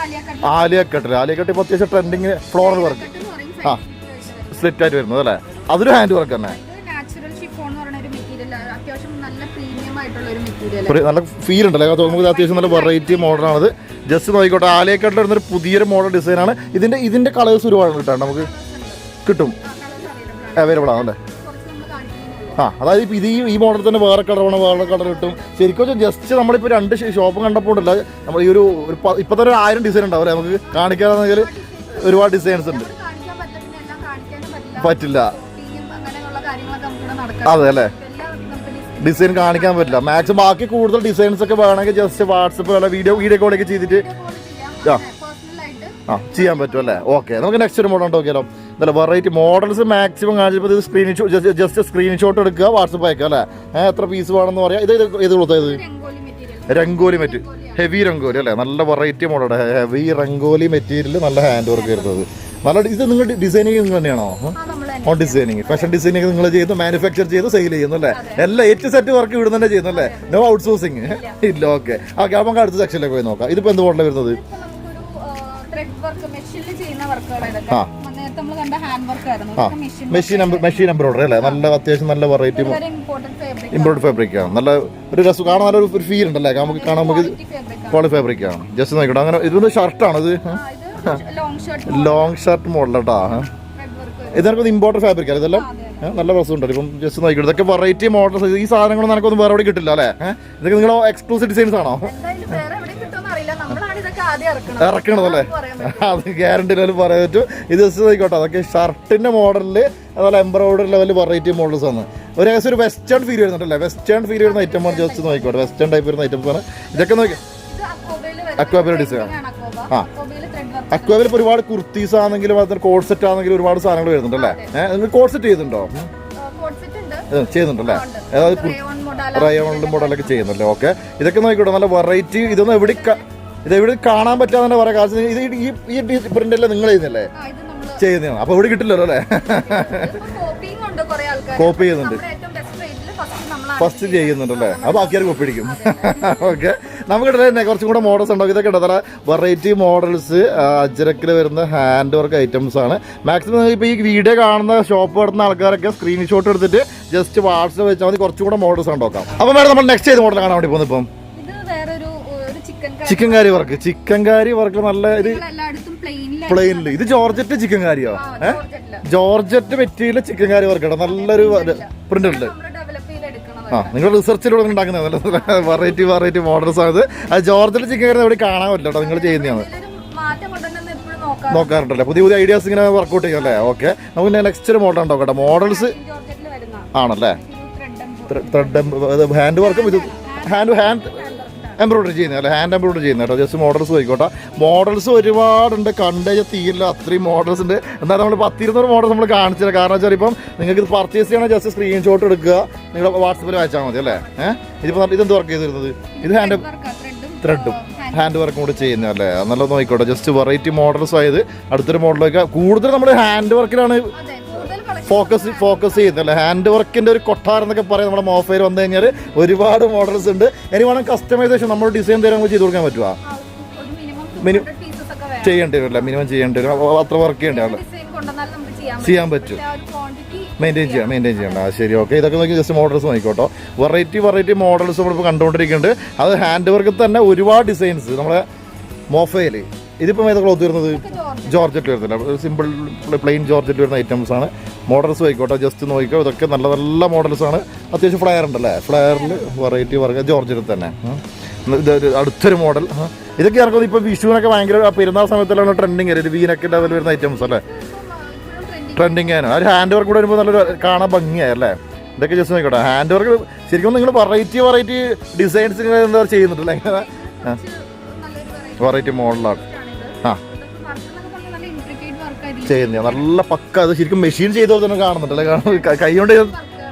ആലിയക്കട്ട് ഇപ്പൊ അത്യാവശ്യം ട്രെൻഡിങ് ഫ്ലോറൽ വർക്ക്. സ്ലിറ്റ് ആയിട്ട് വരുന്നത് അല്ലേ, അതൊരു ഹാൻഡ് വർക്ക് തന്നെ. നല്ല ഫീൽ ഉണ്ടല്ലേ, നമുക്ക് അത്യാവശ്യം നല്ല വെറൈറ്റി മോഡലാണത്. ജസ്റ്റ് നോക്കിക്കോട്ടെ, ആലിയക്കട്ടിൽ വരുന്നൊരു പുതിയൊരു മോഡൽ ഡിസൈനാണ്. ഇതിന്റെ കളേഴ്സ് ഒരുപാട് കിട്ടാണ്, നമുക്ക് കിട്ടും, അവൈലബിൾ ആണല്ലേ. അതായത് ഇപ്പം ഈ മോഡൽ തന്നെ വേറെ കളർ വേണം, വേറെ കളർ കിട്ടും. ശരിക്കും ജസ്റ്റ് നമ്മളിപ്പോൾ രണ്ട് ഷോപ്പ് കണ്ടപ്പോൾ ഉണ്ടല്ല, നമ്മൾ ഈ ഒരു ഇപ്പം തന്നെ 1000 ഡിസൈൻ ഉണ്ടാവും അല്ലേ. നമുക്ക് കാണിക്കാമെന്നെങ്കിൽ ഒരുപാട് ഡിസൈൻസ് ഉണ്ട്, പറ്റില്ല. അതെ അല്ലേ, ഡിസൈൻ കാണിക്കാൻ പറ്റില്ല മാക്സിമം. ബാക്കി കൂടുതൽ ഡിസൈൻസ് ഒക്കെ വേണമെങ്കിൽ ജസ്റ്റ് വാട്സപ്പ് അല്ല വീഡിയോ കോളൊക്കെ ചെയ്തിട്ട് ചെയ്യാൻ പറ്റും അല്ലേ. ഓക്കെ, നമുക്ക് നെക്സ്റ്റ് ഒരു മോഡൽ നോക്കിയാലോ. നല്ല വെറൈറ്റി മോഡൽസ് മാക്സിമം കാണിച്ചപ്പോൾ ഇത് ജസ്റ്റ് സ്ക്രീൻഷോട്ട് എടുക്കുക, വാട്സപ്പ് അയക്കുക അല്ലേ. എത്ര പീസ് വേണമെന്ന് പറയാം. ഇത് ഏത് കൊടുത്തത്? രംഗോലി മെറ്റീരിയൽ, ഹെവി രംഗോലി അല്ലേ. നല്ല variety model, heavy rangoli material, നല്ല ഹാൻഡ് വർക്ക് വരുന്നത്. നല്ല ഇത് നിങ്ങൾ ഡിസൈനിങ് നിങ്ങൾ തന്നെയാണോ? ഓൺ ഡിസൈനിങ്, ഫാഷൻ ഡിസൈനിങ് നിങ്ങൾ ചെയ്യുന്നു, മാനുഫാക്ചർ ചെയ്ത് സെയിൽ ചെയ്യുന്നു അല്ലേ. എല്ലാം സെറ്റ് വർക്ക് ഇവിടെ തന്നെ ചെയ്യുന്നു അല്ലേ, നോ ഔട്ട് സോഴ്സിങ് ഇല്ല. ഓക്കെ, നമുക്ക് അടുത്ത സെക്ഷനിലേക്ക് പോയി നോക്കാം. ഇതിപ്പോൾ എന്ത് മോഡലാണ് വരുന്നത്? മെഷീൻ എംബ്രോയിഡറി അല്ലേ. നല്ല അത്യാവശ്യം നല്ല വെറൈറ്റി ഇമ്പോർട്ടഡ് ഫാബ്രിക് ആണ്. നല്ല ഒരു രസം കാണാൻ, നല്ലൊരു ഫീൽ ഉണ്ടല്ലേ, നമുക്ക് കാണാൻ. നമുക്ക് ക്വാളിറ്റി ഫാബ്രിക് ആണ്. ജസ്റ്റ് നോക്കിയിട്ട് അങ്ങനെ. ഇതൊന്ന് ഷർട്ടാണ്, ഇത് ലോങ് ഷർട്ട് മോഡൽ കേട്ടോ. ഇതൊക്കെ ഇമ്പോർട്ടഡ് ഫാബ്രിക് ആണ് ഇതെല്ലാം. നല്ല രസമുണ്ട്. ഇപ്പം ജസ്റ്റ് നോക്കിയിട്ട് ഇതൊക്കെ വെറൈറ്റി മോഡൽസ്. ഈ സാധനങ്ങളൊന്നും നമുക്കൊന്നും വേറെ എവിടെ കിട്ടില്ല അല്ലേ. ഇതൊക്കെ നിങ്ങൾ എക്സ്ക്ലൂസീവ് ഡിസൈൻസ് ആണോ ഇറക്കണതല്ലേ? അത് ഗ്യാരണ്ടി ലെവൽ പറയാൻ പറ്റും. ഇത് ജസ്റ്റ് നോക്കിക്കോട്ടെ, അതൊക്കെ ഷർട്ടിന്റെ മോഡലില്, അതുപോലെ എംബ്രോയിഡറി ലെവൽ വെറൈറ്റി മോഡൽസ് ആണ്. ഒരു വെസ്റ്റേൺ ഫീൽ വരുന്നുണ്ടല്ലേ, വെസ്റ്റേൺ ഫീൽ വരുന്ന ഐറ്റം ആണ്. ജസ്റ്റ് നോക്കിക്കോട്ടെ, വെസ്റ്റേൺ ടൈപ്പ് വരുന്ന ഐറ്റംസ് ആണ് ഇതൊക്കെ. നോക്കി അക്വാബിലെ ഡിസൈൻ. അക്വാബിൽ ഇപ്പോൾ ഒരുപാട് കുർത്തീസ് ആണെങ്കിലും അതിന് കോഡ് സെറ്റ് ആണെങ്കിലും ഒരുപാട് സാധനങ്ങൾ വരുന്നുണ്ടല്ലേ. നിങ്ങൾ കോഡ് സെറ്റ് ചെയ്യുന്നുണ്ടോ? ചെയ്യുന്നുണ്ടല്ലേ, അതായത് റയോൺ മോഡലൊക്കെ ചെയ്യുന്നല്ലേ. ഓക്കെ, ഇതൊക്കെ നോക്കിക്കോട്ടെ, നല്ല വെറൈറ്റി. ഇതൊന്നും എവിടെ കാണാൻ പറ്റാതെ തന്നെ പറയാം. കാരണം ഇത് ഈ പ്രിന്റല്ലേ നിങ്ങൾ ചെയ്യുന്നല്ലേ, ചെയ്യുന്നതാണ്. അപ്പൊ ഇവിടെ കിട്ടില്ലല്ലോ അല്ലേ. കോപ്പി ചെയ്യുന്നുണ്ട്, ഫസ്റ്റ് ചെയ്യുന്നുണ്ടല്ലേ. അത് ബാക്കിയാൽ കോപ്പി അടിക്കും. ഓക്കെ, നമുക്ക് തന്നെ കുറച്ചും കൂടെ മോഡൽസ് ഉണ്ടാവും. ഇതൊക്കെ ഉണ്ടോ, വെറൈറ്റി മോഡൽസ്. അജ്രക്കിൽ വരുന്ന ഹാൻഡ് വർക്ക് ഐറ്റംസ് ആണ്. മാക്സിമം ഇപ്പോൾ ഈ വീഡിയോ കാണുന്ന ഷോപ്പ് നടത്തുന്ന ആൾക്കാരൊക്കെ സ്ക്രീൻഷോട്ട് എടുത്തിട്ട് ജസ്റ്റ് വാട്സപ്പ് വെച്ചാൽ മതി. കുറച്ചും കൂടെ മോഡൽസ് ഉണ്ടാക്കാം. അപ്പോൾ മേഡം, നമ്മൾ നെക്സ്റ്റ് ചെയ്ത് മോഡൽ കാണാൻ വേണ്ടി പോകുന്നത് ഇപ്പം chikankari work. Chikankari work നല്ല ഒരു പ്ലെയിനില്. ഇത് ജോർജറ്റ് ചിക്കൻ കാരിയോ? Georgette material chikankari work. നല്ലൊരു പ്രിന്റ് ഉണ്ട്. നിങ്ങൾ റിസർച്ചിലൂടെ ഉണ്ടാക്കുന്നത് വെറൈറ്റി വെറൈറ്റി മോഡൽസ് ആണ്. അത് ജോർജിൽ ചിക്കൻ എവിടെ കാണാൻ പറ്റില്ല കേട്ടോ, നിങ്ങൾ ചെയ്യുന്നതാണ്. നോക്കാറുണ്ടല്ലേ പുതിയ പുതിയ ഐഡിയാസ് ഇങ്ങനെ വർക്കൗട്ട് ചെയ്യും അല്ലേ? ഓക്കെ, നമുക്ക് നെക്സ്റ്റ് ഒരു മോഡൽ ഉണ്ടോ കേട്ടോ. മോഡൽസ് ആണല്ലേ, ത്രെഡ് ഹാൻഡ് വർക്കും ഇത് ഹാൻഡ് എംബ്രോയിഡറി ചെയ്യുന്നത് അല്ലേ, ഹാൻഡ് എംബ്രോയിഡറി ചെയ്യുന്നത് കേട്ടോ. ജസ്റ്റ് മോഡൽസ് പോയിക്കോട്ടെ. മോഡൽസ് ഒരുപാടുണ്ട്, കണ്ടേജ് തീയില്ല, അത്രയും മോഡൽസ് ഉണ്ട്. എന്നാലും നമ്മൾ 10-20 മോഡൽസ് നമ്മൾ കാണിച്ചില്ല. കാരണം വെച്ചാൽ ഇപ്പം നിങ്ങൾക്ക് ഇത് പർച്ചേസ് ചെയ്യണമെങ്കിൽ ജസ്റ്റ് സ്ക്രീൻഷോട്ട് എടുക്കുക, നിങ്ങളുടെ വാട്സപ്പിൽ അയച്ചാൽ മതി അല്ലേ. ഇതിപ്പോൾ ഇതെന്ത് വർക്ക് ചെയ്തിരുന്നത്? ഇത് ത്രെഡും ഹാൻഡ് വർക്കും കൂടെ ചെയ്യുന്നതല്ലേ, നല്ല നോക്കിക്കോട്ടെ. ജസ്റ്റ് വെറൈറ്റി മോഡൽസ് ആയത്. അടുത്തൊരു മോഡലൊക്കെ കൂടുതൽ നമ്മൾ ഹാൻഡ് വർക്കിലാണ് ഫോക്കസ് ചെയ്യുന്നല്ലേ. ഹാൻഡ് വർക്കിന്റെ ഒരു കൊട്ടാരം എന്നൊക്കെ പറയാം. നമ്മുടെ മോഫയിൽ വന്നു കഴിഞ്ഞാൽ ഒരുപാട് മോഡൽസ് ഉണ്ട്. ഇനി വേണം കസ്റ്റമൈസേഷൻ നമ്മൾ ഡിസൈൻ തരാൻ ചെയ്ത് കൊടുക്കാൻ പറ്റുമോ? ചെയ്യേണ്ടി വരില്ല, മിനിമം ചെയ്യേണ്ടി വരും. അത്ര വർക്ക് ചെയ്യേണ്ടി വരില്ല, ചെയ്യാൻ പറ്റും, മെയിൻറ്റെയിൻ ചെയ്യണ്ട. ശരി, ഓക്കെ. ഇതൊക്കെ നോക്കി ജസ്റ്റ് മോഡൽസ് നോക്കിക്കോട്ടോ. വെറൈറ്റി മോഡൽസ് നമ്മളിപ്പോൾ കണ്ടുകൊണ്ടിരിക്കുന്നുണ്ട്. അത് ഹാൻഡ് വർക്കിൽ തന്നെ ഒരുപാട് ഡിസൈൻസ് നമ്മളെ മോഫയിൽ. ഇതിപ്പം ഏതാ ക്ലോത്ത് വരുന്നത്? ജോർജറ്റ് വരുന്നില്ല, സിമ്പിൾ പ്ലെയിൻ ജോർജറ്റ് വരുന്ന ഐറ്റംസ് ആണ്. മോഡൽസ് നോക്കിക്കോട്ടെ, ജസ്റ്റ് നോക്കിക്കോ. ഇതൊക്കെ നല്ല നല്ല മോഡൽസ് ആണ്. അത്യാവശ്യം ഫ്ലയർ ഉണ്ടല്ലേ, ഫ്ലയറിൽ വെറൈറ്റി വർക്ക് ജോർജറ്റിൽ തന്നെ. ഇതൊരു അടുത്തൊരു മോഡൽ. ഇതൊക്കെ ഇറക്കുന്നത് ഇപ്പോൾ വിഷുവിനൊക്കെ ഭയങ്കര പെരുന്നാൾ സമയത്തെല്ലാം ട്രെൻഡിങ് ആയിരുന്നു. വീനൊക്കെ ലെവൽ വരുന്ന ഐറ്റംസ് അല്ലേ, ട്രെൻഡിങ് ആണ്. ഒരു ഹാൻഡ് വർക്ക് കൂടെ വരുമ്പോൾ നല്ലൊരു കാണാൻ ഭംഗിയായല്ലേ. ഇതൊക്കെ ജസ്റ്റ് നോക്കിക്കോട്ടെ. ഹാൻഡ് വർക്ക് ശരിക്കും നിങ്ങൾ വെറൈറ്റി ഡിസൈൻസ് എന്താ ചെയ്യുന്നുണ്ടല്ലേ, വെറൈറ്റി മോഡലാണ് ചെയ്യുന്നത്. നല്ല പക്ക, അത് ശരിക്കും മെഷീൻ ചെയ്തോ തന്നെ കാണുന്നുണ്ടല്ലേ, കൈ കൊണ്ട്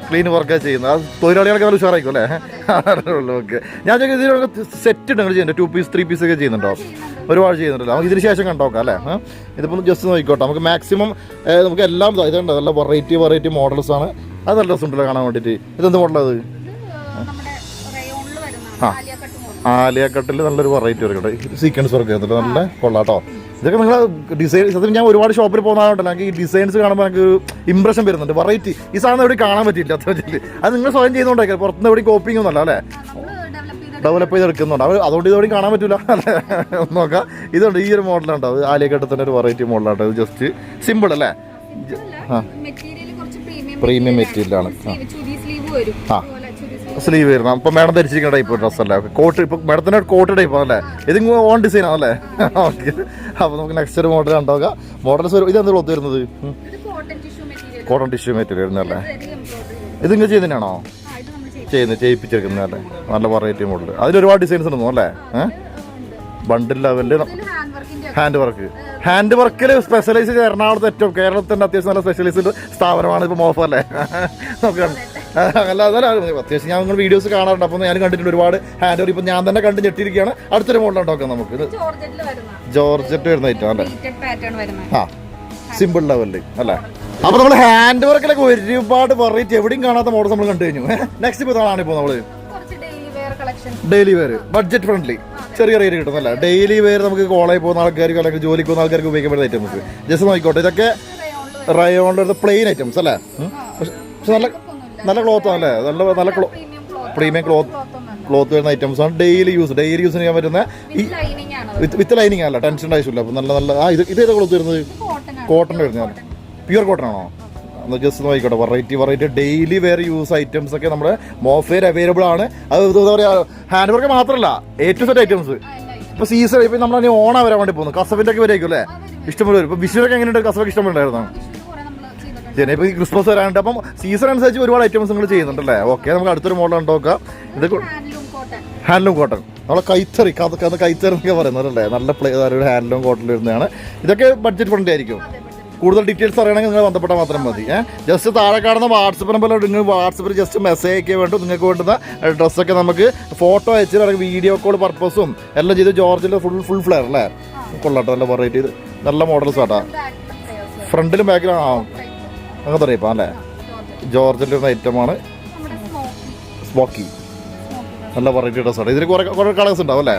ക്ലീൻ വർക്കാണ് ചെയ്യുന്നത്. അത് തൊഴിലാളികളൊക്കെ നല്ല ഉഷാറായിരിക്കും അല്ലേ. ഓക്കെ, ഞാൻ ഇതിനൊക്കെ സെറ്റ് നിങ്ങൾ ചെയ്യുന്നുണ്ട്, 2 പീസ് 3 പീസ് ഒക്കെ ചെയ്യുന്നുണ്ടോ? ഒരുപാട് ചെയ്യുന്നുണ്ടല്ലോ. നമുക്ക് ഇതിന് ശേഷം കണ്ടോക്കാം അല്ലേ. ഇതിപ്പോൾ ജസ്റ്റ് നോക്കിക്കോട്ടെ. നമുക്ക് മാക്സിമം നമുക്ക് എല്ലാം ഇതുണ്ട്, നല്ല വെറൈറ്റി മോഡൽസ് ആണ്. അത് നല്ല രസമുണ്ടല്ലോ കാണാൻ വേണ്ടിയിട്ട്. ഇതെന്ത് മോഡലത്? ആലിയ കട്ടിൽ നല്ലൊരു വെറൈറ്റി വർക്ക്, സീക്വൻസ് വർക്ക് ചെയ്യുന്നുണ്ട്, നല്ല കൊള്ളാട്ടോ. ഇതൊക്കെ നിങ്ങൾ ഡിസൈൻസ്, അതിന് ഞാൻ ഒരുപാട് ഷോപ്പിൽ പോകുന്നതുകൊണ്ടല്ലോ എനിക്ക് ഈ ഡിസൈൻസ് കാണുമ്പോൾ എനിക്ക് ഒരു ഇമ്പ്രഷൻ വരുന്നുണ്ട്. വെറൈറ്റി ഈ സാധനം എവിടെ കാണാൻ പറ്റില്ല അത്ര വെച്ചിട്ട്. അത് നിങ്ങൾ സ്വയം ചെയ്യുന്നുണ്ടായിരിക്കും, പുറത്തുനിന്ന് എവിടെ കോപ്പിംഗ് ഒന്നുമല്ല അല്ലേ, ഡെവലപ്പ് ചെയ്തെടുക്കുന്നുണ്ട്. അതുകൊണ്ട് ഇതോടെ കാണാൻ പറ്റില്ല അല്ലേ. നോക്കാം, ഇതുണ്ട് ഈ ഒരു മോഡലുണ്ടോ, അത് ആലിയക്കട്ടത്തിൻ്റെ ഒരു വെറൈറ്റി മോഡലാട്ടോ. ഇത് ജസ്റ്റ് സിമ്പിൾ അല്ലേ, പ്രീമിയം മെറ്റീരിയലാണ്. സ്ലീവ് വരുന്ന അപ്പോൾ മാഡം ധരിച്ചിരിക്കുന്ന ടൈപ്പ് ഡ്രസ്സല്ലേ, കോട്ട്. ഇപ്പോൾ മാഡത്തിൻ്റെ കോട്ട് ടൈപ്പ് അല്ലേ, ഇത് ഓൺ ഡിസൈൻ ആണല്ലേ. ഓക്കെ, അപ്പോൾ നമുക്ക് നെക്സ്റ്റ് ഒരു മോഡൽ കണ്ടോക്കാം. മോഡൽസ് ഇതെന്ത് ക്ലോത്ത് വരുന്നത്? കോട്ടൺ ടിഷ്യൂ മെറ്റീരിയൽ വരുന്നല്ലേ. ഇത് നിങ്ങൾ ചെയ്യുന്നതിനാണോ ചെയ്യിപ്പിച്ചെടുക്കുന്നതല്ലേ? നല്ല വെറൈറ്റി മോഡൽ. അതിൽ ഒരുപാട് ഡിസൈൻസ് ഉണ്ടെന്നോ അല്ലേ. ബണ്ടിൽ ലെവലിൽ ഹാൻഡ് വർക്കിൽ സ്പെഷ്യലൈസ് ചെയ്ത് എറണാകുളത്ത് ഏറ്റവും കേരളത്തിൻ്റെ അത്യാവശ്യം നല്ല സ്പെഷ്യലൈസ്ഡ് സ്ഥാപനമാണ് ഇപ്പോൾ മോഫ അല്ലേ. നോക്കാം, അല്ലാതെ അത്യാവശ്യം ഞാൻ നിങ്ങൾ വീഡിയോസ് കാണാറുണ്ട്. അപ്പോൾ ഞാൻ കണ്ടിട്ടുണ്ട് ഒരുപാട് ഹാൻഡ് വർക്ക്. ഇപ്പോൾ ഞാൻ തന്നെ കണ്ട് ഞെട്ടിയിരിക്കുകയാണ്. അടുത്തൊരു മോഡൽ ഉണ്ടാക്കാം നമുക്ക്. ഇത് ജോർജറ്റ് വരുന്ന ഐറ്റം അല്ലേ. സിമ്പിൾ ലെവലിൽ അല്ലേ. അപ്പോൾ നമ്മൾ ഹാൻഡ് വർക്കിലൊക്കെ ഒരുപാട് വെറൈറ്റി എവിടെയും കാണാത്ത മോഡൽ നമ്മൾ കണ്ടു കഴിഞ്ഞു. നെക്സ്റ്റ് ഇപ്പോൾ ഇതാണ് ഇപ്പോൾ നമ്മൾ ഡെയിലി വെയർ, ബഡ്ജറ്റ് ഫ്രണ്ട്ലി, ചെറിയ റേറ്റ് കിട്ടുന്നല്ല. ഡെയിലി വെയർ നമുക്ക് കോളേജിൽ പോകുന്ന ആൾക്കാർക്ക് അല്ലെങ്കിൽ ജോലിക്ക് പോകുന്ന ആൾക്കാർക്ക് ഉപയോഗിക്കാൻ പറ്റുന്ന ഐറ്റംസ്. ജസ്റ്റ് നോക്കിക്കോട്ടെ, ഇതൊക്കെ റയോണിൽ വരുന്ന പ്ലെയിൻ ഐറ്റംസ് അല്ലേ. പക്ഷെ നല്ല ക്ലോത്ത് ആണല്ലേ, നല്ല പ്രീമിയം ക്ലോത്ത് വരുന്ന ഐറ്റംസ് ആണ്. ഡെയിലി യൂസിന് ചെയ്യാൻ പറ്റുന്ന വിത്ത് ലൈനിങ് അല്ല, ടെൻഷൻ ആവശ്യമില്ല. അപ്പോൾ നല്ല ഇത് ഏതാ ക്ലോത്ത് വരുന്നത്? കോട്ടൺ വരുന്നതാണ്, പ്യുവർ കോട്ടൺ ആണോ? ജസ്റ്റ് നോക്കിക്കോട്ടെ. Variety daily wear use items ഒക്കെ നമ്മുടെ മോഫയിൽ അവൈലബിൾ ആണ്. അത് എന്താ പറയുക, ഹാൻഡ് വർക്ക് മാത്രമല്ല, A to Z ഐറ്റംസ്. ഇപ്പോൾ സീസൺ ഇപ്പോൾ നമ്മൾ ഓണം വരാൻ വേണ്ടി പോകുന്നു, കസവിൻ്റെ ഒക്കെ വരെയായിരിക്കും അല്ലേ, ഇഷ്ടംപോലെ വരും. ഇപ്പോൾ വിഷുവിനൊക്കെ എങ്ങനെയുണ്ട്? കസവൊക്കെ ഇഷ്ടമുണ്ടായിരുന്നു. ശരി, ഇപ്പോൾ ഈ ക്രിസ്മസ് വരാനുണ്ട്. അപ്പം സീസൺ അനുസരിച്ച് ഒരുപാട് ഐറ്റംസ് നിങ്ങൾ ചെയ്യുന്നുണ്ടല്ലേ. ഓക്കെ, നമുക്ക് അടുത്തൊരു മോഡൽ ഉണ്ടോക്കാം. ഇത് ഹാൻഡ്ലൂം കോട്ടൺ, നമ്മളെ കൈത്തറി എന്നൊക്കെ പറയുന്നത് അല്ലേ. നല്ല ഹാൻഡ്ലൂം കോട്ടൺ വരുന്നതാണ്. ഇതൊക്കെ ബഡ്ജറ്റ് ഫ്രണ്ട്ലി ആയിരിക്കും. കൂടുതൽ ഡീറ്റെയിൽസ് അറിയണമെങ്കിൽ നിങ്ങൾ ബന്ധപ്പെട്ടാൽ മാത്രം മതി. ജസ്റ്റ് താഴെ കാണുന്ന വാട്സപ്പ് നമ്പറിൽ നിങ്ങൾ വാട്സപ്പിൽ ജസ്റ്റ് മെസ്സേജ് അയക്കാൻ വേണ്ടി നിങ്ങൾക്ക് വേണ്ടുന്ന ഡ്രസ്സൊക്കെ നമുക്ക് ഫോട്ടോ അയച്ചിട്ട് അല്ലെങ്കിൽ വീഡിയോ കോൾ പർപ്പസും എല്ലാം ചെയ്ത്. ജോർജിൻ്റെ ഫുൾ ഫ്ലെയർ അല്ലേ, കൊള്ളാട്ടോ. നല്ല വെറൈറ്റി നല്ല മോഡൽസ് ആട്ടാ. ഫ്രണ്ടിലും ബാക്കിലും അങ്ങനത്തെ അറിയിപ്പം അല്ലേ. ജോർജിൻ്റെ ഒരു ഐറ്റമാണ് സ്മോക്കി, നല്ല വെറൈറ്റി ഡ്രസ്സാണ്. ഇതിന് കുറേ കളേഴ്സ് ഉണ്ടാവും അല്ലേ,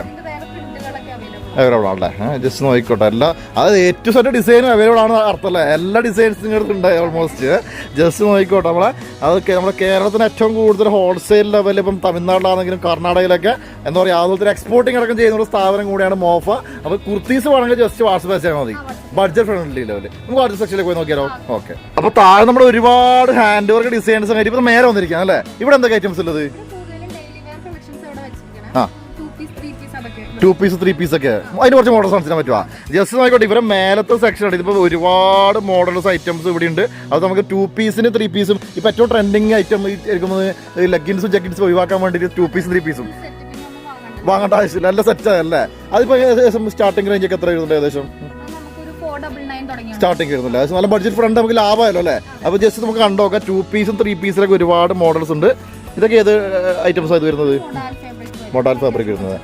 അവൈലബിൾ ആണല്ലേ. ജസ്റ്റ് നോക്കിക്കോട്ടെ. അത് A to Z ഡിസൈനും അവൈലബിൾ ആണ് അർത്ഥമല്ലേ. എല്ലാ ഡിസൈൻസും നിങ്ങൾക്ക് ഉണ്ട് ഓൾമോസ്റ്റ്. ജസ്റ്റ് നോക്കിക്കോട്ടെ. അതൊക്കെ നമ്മുടെ കേരളത്തിന് ഏറ്റവും കൂടുതൽ ഹോൾസെയിൽ ലെവലിൽ ഇപ്പം തമിഴ്നാട്ടിലാണെങ്കിലും കർണാടകയിലൊക്കെ എന്താ പറയുക, അതുപോലെ തന്നെ എക്സ്പോർട്ടിംഗ് അടക്കം ചെയ്യുന്ന ഒരു സ്ഥാപനം കൂടിയാണ് മോഫ. അപ്പോൾ കുർത്തീസ് വേണമെങ്കിൽ ജസ്റ്റ് വാട്സപ്പ് അയച്ചാൽ മതി. Budget friendly level. നമുക്ക് അടുത്ത സെക്ഷനിലേക്ക് പോയി നോക്കിയാലോ? ഓക്കെ. അപ്പൊ താഴെ നമ്മുടെ ഒരുപാട് ഹാൻഡ് വർക്ക് ഡിസൈൻസ് ആയിട്ട് ഇപ്പൊ നേരെ വന്നിരിക്കാം അല്ലേ? ഇവിടെ എന്തൊക്കെ ഐറ്റംസ് ഉള്ളത്? ആ, 2 പീസ് 3 പീസ് ഒക്കെ അതിന് കുറച്ച് മോഡൽസ് കാണിച്ചാൽ പറ്റുക. ജസ്റ്റ് നോക്കിക്കോട്ടെ, ഇവരെ മേലത്തെ സെക്ഷൻ ആണ്. ഇതിപ്പോൾ ഒരുപാട് മോഡൽസ് ഐറ്റംസ് ഇവിടെ ഉണ്ട്. അത് നമുക്ക് 2 പീസിന് 3 പീസും ഇപ്പം ഏറ്റവും ട്രെൻഡിങ് ഐറ്റം എടുക്കുന്നത് ലെഗിൻസും ജഗിൻസും ഒഴിവാക്കാൻ വേണ്ടിയിട്ട് 2 പീസ് 3 പീസും വാങ്ങേണ്ട ആവശ്യമില്ല. നല്ല സെറ്റ് അല്ലേ? അതിപ്പോൾ ഏകദേശം സ്റ്റാർട്ടിംഗ് റേഞ്ച് ഒക്കെ എത്ര വരുന്നുണ്ട്? ഏകദേശം സ്റ്റാർട്ടിംഗ് വരുന്നില്ല. അത് നല്ല ബഡ്ജറ്റ് ഫ്രണ്ട് നമുക്ക് ലാഭമല്ലോ അല്ലേ? അപ്പോൾ ജസ്റ്റ് നമുക്ക് കണ്ടോക്കാം. 2 പീസും 3 പീസിലൊക്കെ ഒരുപാട് മോഡൽസ് ഉണ്ട്. ഇതൊക്കെ ഏത് ഐറ്റംസ് ആയത് വരുന്നത്? മോഡൽ ഫാബ്രിക് വരുന്നത്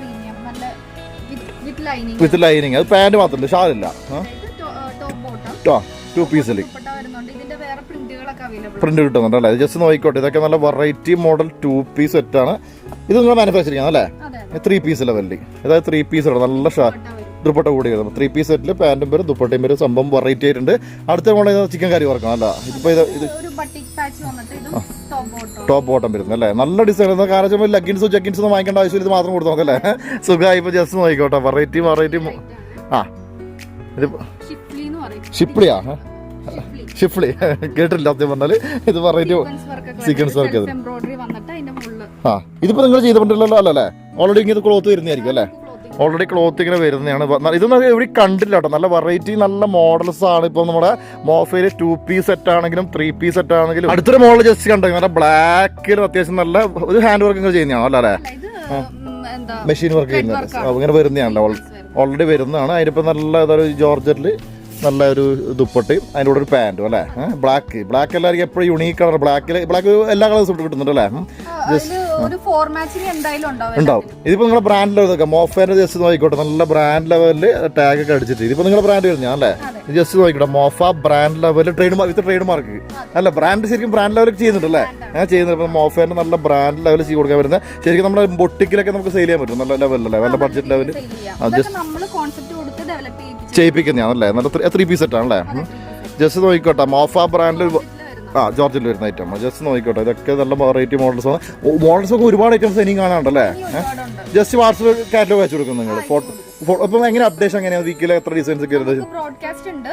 വിത്ത് ലൈനിങ്. അത് പാന്റ് മാത്രമല്ല, ഷാളില്ല. 2 പീസിൽ പ്രിന്റ് കിട്ടുന്നുണ്ട് അല്ലേ? ജസ്റ്റ് നോക്കിക്കോട്ടെ. ഇതൊക്കെ നല്ല വെറൈറ്റി മോഡൽ 2 പീസ് സെറ്റാണ്. ഇത് നിങ്ങൾ മാനുഫാക്ചറിങ് ആണല്ലേ? 3 പീസ് ലെവലിൽ, അതായത് 3 പീസ് നല്ല ദുപ്പട്ട കൂടി വരുന്നത്. 3 പീസ് സെറ്റിൽ പാന്റും പേരും ദുപ്പട്ടയും പേരും സംഭവം വെറൈറ്റി ആയിട്ടുണ്ട്. അടുത്ത മോഡൽ ചിക്കൻ കറി വർക്കാണ് അല്ല? ഇതിപ്പോ ഇത് ടോപ്പ് ബോട്ടം വരുന്നത് അല്ലേ? നല്ല ഡിസൈൻ. കാരണം ലെഗിൻസും ജഗിൻസും ഒന്നും വാങ്ങിക്കേണ്ട ആവശ്യമില്ല. ഇത് മാത്രം കൊടുത്തു നോക്കല്ലേ? സുഖമായി. ഇപ്പൊ ജസ്റ്റ് നോക്കിക്കോട്ടെ. വെറൈറ്റി ആ, ഇത് ഷിപ്ലിയാ? ഷിഫ്ലി കേട്ടില്ല സത്യം പറഞ്ഞാല്. ഇത് വെറൈറ്റി സീക്വൻസ് വർക്ക്. ആ, ഇതിപ്പോ നിങ്ങൾ ചെയ്തിട്ടുണ്ടല്ലോ അല്ലേ? ഓൾറെഡി ഇങ്ങനെ ക്ലോത്ത് വരുന്നതായിരിക്കും അല്ലേ? ഓൾറെഡി ക്ലോത്ത് ഇങ്ങനെ വരുന്നതാണ്. ഇതൊന്നും ഇവിടെ കണ്ടില്ല കേട്ടോ. നല്ല വെറൈറ്റി നല്ല മോഡൽസ് ആണ്. ഇപ്പോൾ നമ്മുടെ മോഫയിൽ 2 പീസ് സെറ്റ് ആണെങ്കിലും 3 പീസ് സെറ്റ് ആണെങ്കിലും. അടുത്തൊരു മോഡൽ ജസ്റ്റ് കണ്ടോ, നല്ല ബ്ലാക്കിൽ അത്യാവശ്യം നല്ല ഒരു ഹാൻഡ് വർക്ക് ഇങ്ങനെ ചെയ്യുന്നതാണോ അല്ലേ? മെഷീൻ വർക്ക് ചെയ്യുന്നത് ഇങ്ങനെ വരുന്നതാണല്ലോ. ഓൾറെഡി വരുന്നതാണ്. അതിനിപ്പോൾ നല്ല ഇതൊരു ജോർജറ്റിൽ നല്ല ഒരു ദുപ്പട്ടയും അതിൻ്റെ കൂടെ ഒരു പാൻറ്റും അല്ലേ? ബ്ലാക്ക് എല്ലാവർക്കും എപ്പോഴും യുണീക്ക് കളർ. ബ്ലാക്ക് എല്ലാ കളേഴ്സും കിട്ടുന്നുണ്ട് അല്ലേ? ഉണ്ടാവും. ഇതിപ്പോ നിങ്ങളുടെ ബ്രാൻഡ് ലെവൽ മോഫേന്റെ ജസ്റ്റ് നോക്കിക്കോട്ടെ. നല്ല ബ്രാൻഡ് ലെവലിൽ ടാഗ് ഒക്കെ അടിച്ചിട്ട് ഇതിപ്പോ നിങ്ങളുടെ ബ്രാൻഡ് വരുന്ന അല്ലേ? Just നോക്കിക്കോട്ടെ. മോഫ brand level trade mark അല്ല, ബ്രാൻഡ് ശരിക്കും ബ്രാൻഡ് ലെവലിൽ ചെയ്യുന്നുണ്ടല്ലേ? ഞാൻ ചെയ്യുന്നത് ഇപ്പൊ മോഫേന്റെ നല്ല ബ്രാൻഡ് ലെവൽ ചെയ്ത് കൊടുക്കാൻ വരുന്നത്. ശരിക്കും നമ്മുടെ ബൊട്ടിക്കിലൊക്കെ നമുക്ക് സെയിൽ ചെയ്യാൻ പറ്റും. നല്ല ലെവലല്ലേ? നല്ല ബഡ്ജറ്റ് ലെവൽ ചെയ്യിപ്പിക്കുന്നതാണല്ലേ? നല്ല 3 പീസ് സെറ്റ് ആണല്ലേ? ജസ്റ്റ് നോക്കിക്കോട്ടെ. മോഫ ബ്രാൻഡിൽ ജോർജിൽ വരുന്ന ഐറ്റം ജസ്റ്റ് നോക്കിക്കോട്ടെ. ഇതൊക്കെ നല്ല വെറൈറ്റി മോഡൽസ് ആണ്. മോഡൽസ് ഒക്കെ ഒരുപാട് ഐറ്റംസ് ഇനിയും കാണാണ്ടല്ലേ? ജസ്റ്റ് വാട്സ്ആപ്പ് കാറ്റലോഗ് അയച്ചു കൊടുക്കും നിങ്ങൾ. ഫോട്ടോ അപ്പം എങ്ങനെ അപ്ഡേഷൻ എങ്ങനെയാണ്? വീക്കിൽ എത്ര ഡിസൈൻസ് ഒക്കെ ബ്രോഡ്കാസ്റ്റ് ഉണ്ട്.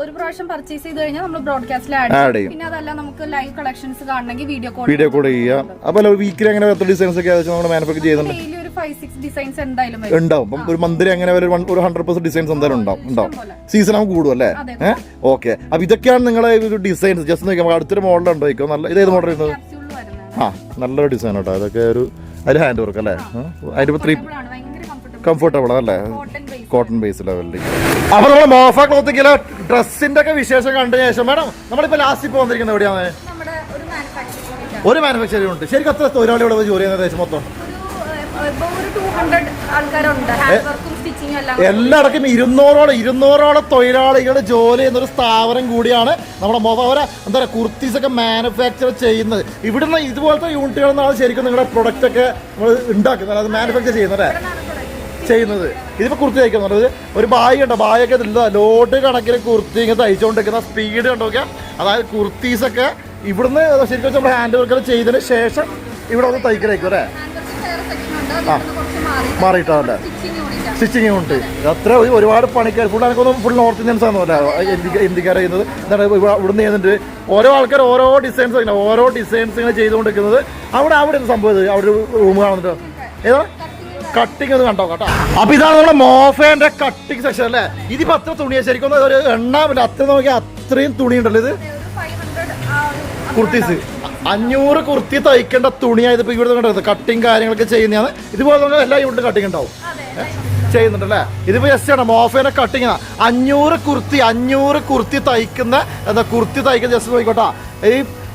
ഒരു പ്രാവശ്യം പർച്ചേസ് ചെയ്ത് കഴിഞ്ഞാൽ നമ്മൾ ബ്രോഡ്കാസ്റ്റിൽ ആഡ് ചെയ്യും. പിന്നെ അതല്ല നമുക്ക് ലൈവ് കളക്ഷൻസ് കാണണമെങ്കിൽ വീഡിയോ കോൾ ചെയ്യാം. അപ്പോൾ വീക്കിൽ എങ്ങനെ എത്ര ഡിസൈൻസ് ഒക്കെ നമ്മൾ മാനുഫാക്ചർ ചെയ്യുന്നുണ്ട്? 5-6 ഡിസൈൻസ് എന്തായാലും ഉണ്ടാവും. അപ്പം ഒരു മന്ത്ലി അങ്ങനെ ഒരു 100% ഡിസൈൻസ് എന്തായാലും ഉണ്ടാവും. സീസൺ ആകുമ്പോൾ കൂടും അല്ലേ? ഓക്കെ. അപ്പൊ ഇതൊക്കെയാണ് നിങ്ങളെ ഒരു ഡിസൈൻസ്. ജസ്റ്റ് നോക്കിയാൽ അടുത്തൊരു മോഡൽ ഉണ്ടോ? നല്ല ഇതേത് മോഡൽ വരുന്നത്? നല്ലൊരു ഡിസൈൻ കേട്ടോ. അതൊക്കെ ഒരു അതിൽ ഹാൻഡ് വർക്ക് അല്ലേ? അതിന് 3 കംഫർട്ടബിൾ അല്ലേ? കോട്ടൺ ബേസ് ലെവലിൽ. അപ്പൊ നമ്മള് മോഫ ക്ലോത്തിങ്ങിലെ ഡ്രസ്സിന്റെ ഒക്കെ വിശേഷം കണ്ടതിന് ശേഷം മേഡം നമ്മളിപ്പോ ലാസ്റ്റ് ഇപ്പൊ വന്നിരിക്കുന്നത് എവിടെയാണ്? ഒരു മാനുഫാക്ചറിംഗ് ഉണ്ട്. ശരിക്കും എത്ര തൊഴിലാളികൾ ജോലി ചെയ്യുന്ന ഏകദേശം മൊത്തം? എല്ലായിടക്കും 200ഓളം തൊഴിലാളികൾ ജോലി ചെയ്യുന്ന ഒരു സ്ഥാപനം കൂടിയാണ് നമ്മുടെ മോഫ. എന്താ പറയുക, കുർത്തീസ് ഒക്കെ മാനുഫാക്ചർ ചെയ്യുന്നത് ഇവിടുന്ന്. ഇതുപോലത്തെ യൂണിറ്റുകളെന്നാണ് ശരിക്കും നിങ്ങളുടെ പ്രൊഡക്റ്റ് ഒക്കെ നമ്മൾ ഉണ്ടാക്കുന്നത്, അത് മാനുഫാക്ചർ ചെയ്യുന്നത്. ഇതിപ്പോൾ കുർത്തി തയ്ക്കുന്നത് ഒരു ബായി ഉണ്ടോ? ബായൊക്കെ ലോഡ് കണക്കിന് കുർത്തി ഇങ്ങനെ തയ്ച്ചുകൊണ്ടിരിക്കുന്ന സ്പീഡ് കണ്ടോക്കെ. അതായത് കുർത്തീസൊക്കെ ഇവിടുന്ന് ശരിക്കും നമ്മൾ ഹാൻഡ് വർക്ക് ചെയ്തതിന് ശേഷം ഇവിടെ ഒന്ന് തയ്ക്കലായിരിക്കും അല്ലേ? മാറിയിട്ടാണല്ലേ? സ്റ്റിച്ചിങ് ഉണ്ട്. അത്ര ഒരുപാട് പണിക്കാർ ഫുൾ നോർത്ത് ഇന്ത്യൻസ് ആണെന്ന് പറയാം. ഇന്ത്യക്കാർ ചെയ്യുന്നത് എന്താണ് ഇവിടുന്ന് ചെയ്യുന്നുണ്ട്. ഓരോ ആൾക്കാർ ഓരോ ഡിസൈൻസ് ഇങ്ങനെ ചെയ്തുകൊണ്ടിരിക്കുന്നത്. അവിടെ സംഭവം അവിടെ റൂം കാണുന്നുണ്ട്. ഏതാ കട്ടിങ് ഒന്ന് കണ്ടോ കേട്ടോ. അപ്പൊ ഇതാണ് നമ്മുടെ മോഫേന്റെ കട്ടിങ് സെക്ഷൻ അല്ലേ? ഇതിപ്പോ അത്ര തുണിയാ ശരിക്കും ഒരു എണ്ണാമില്ല. അത്ര നോക്കിയാൽ അത്രയും തുണി ഉണ്ടല്ലോ. ഇത് കുർത്തീസ് 500 കുർത്തി തയ്ക്കേണ്ട തുണിയായത് ഇപ്പൊ ഇവിടെ കണ്ടത്. കട്ടിങ് കാര്യങ്ങളൊക്കെ ചെയ്യുന്നതാണ്. ഇതുപോലെ എല്ലാ യൂണിറ്റും കട്ടിങ് ഉണ്ടാവും ചെയ്യുന്നുണ്ടല്ലേ? ഇതിപ്പോ ജസ്റ്റ് ആണ് മോഫേന്റെ കട്ടിങ്. 500 കുർത്തി തയ്ക്കുന്ന കുർത്തി തയ്ക്കുന്ന ജസ്റ്റ് നോക്കിക്കോട്ടാ.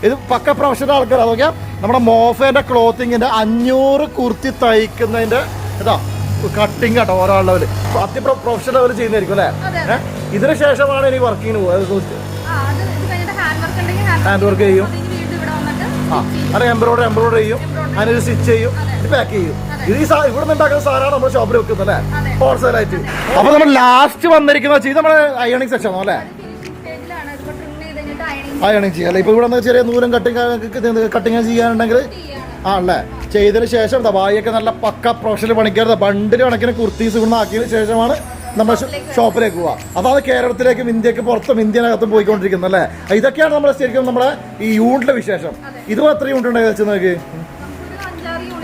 ഇത് പക്ക പ്രൊഫഷണൽ ആൾക്കാർ. അതൊക്കെ നമ്മുടെ മോഫേന്റെ ക്ലോത്തിങ്ങിന്റെ 500 കുർത്തി തയ്ക്കുന്നതിന്റെ ഇതാ കട്ടിങ് കേട്ടോ. ഓരോ ലെവല് പ്രൊഫഷണൽ ലെവൽ ചെയ്യുന്നതായിരിക്കും അല്ലേ? ഇതിനു ശേഷമാണ് ഇനി വർക്കിങ്ങിന് പോകുക. ഹാൻഡ് വർക്ക് ചെയ്യും. അത് എംബ്രോയിഡറി ചെയ്യും. അതിനൊരു സ്റ്റിച്ച് ചെയ്യും. ഇത് പാക്ക് ചെയ്യും. ഇത് ഇവിടെ നിന്നുണ്ടാക്കുന്ന സാധനമാണ് നമ്മൾ ഷോപ്പിൽ വെക്കുന്നത് അല്ലേ? ഹോൾസെയിലായിട്ട്. അപ്പൊ നമ്മൾ ലാസ്റ്റ് വന്നിരിക്കുന്നത് നമ്മുടെ അയണിങ് സെക്ഷൻ അല്ലേ? അയണിങ് ചെയ്യാം. ഇപ്പൊ ഇവിടെ ചെറിയ നൂലും കട്ടിങ് ചെയ്യാനുണ്ടെങ്കിൽ ആണല്ലേ? ചെയ്തതിന് ശേഷം ബായിയൊക്കെ നല്ല പക്ക പ്രൊഫഷണൽ പണിക്കാർ ബണ്ടിൽ കണക്കിന് കുർത്തീസ് ഇവിടുന്ന് ആക്കിയതിന് ശേഷമാണ് നമ്മുടെ ഷോപ്പിലേക്ക് പോവാം. അതാണ് കേരളത്തിലേക്കും ഇന്ത്യക്ക് പുറത്തും ഇന്ത്യനകത്തും പോയിക്കൊണ്ടിരിക്കുന്നത് അല്ലേ. ഇതൊക്കെയാണ് നമ്മുടെ ശരിക്കും നമ്മുടെ ഈ യൂണിറ്റിലെ വിശേഷം. ഇതും എത്ര യൂണിറ്റ് ഉണ്ടായി വെച്ചാൽ നിങ്ങൾക്ക്?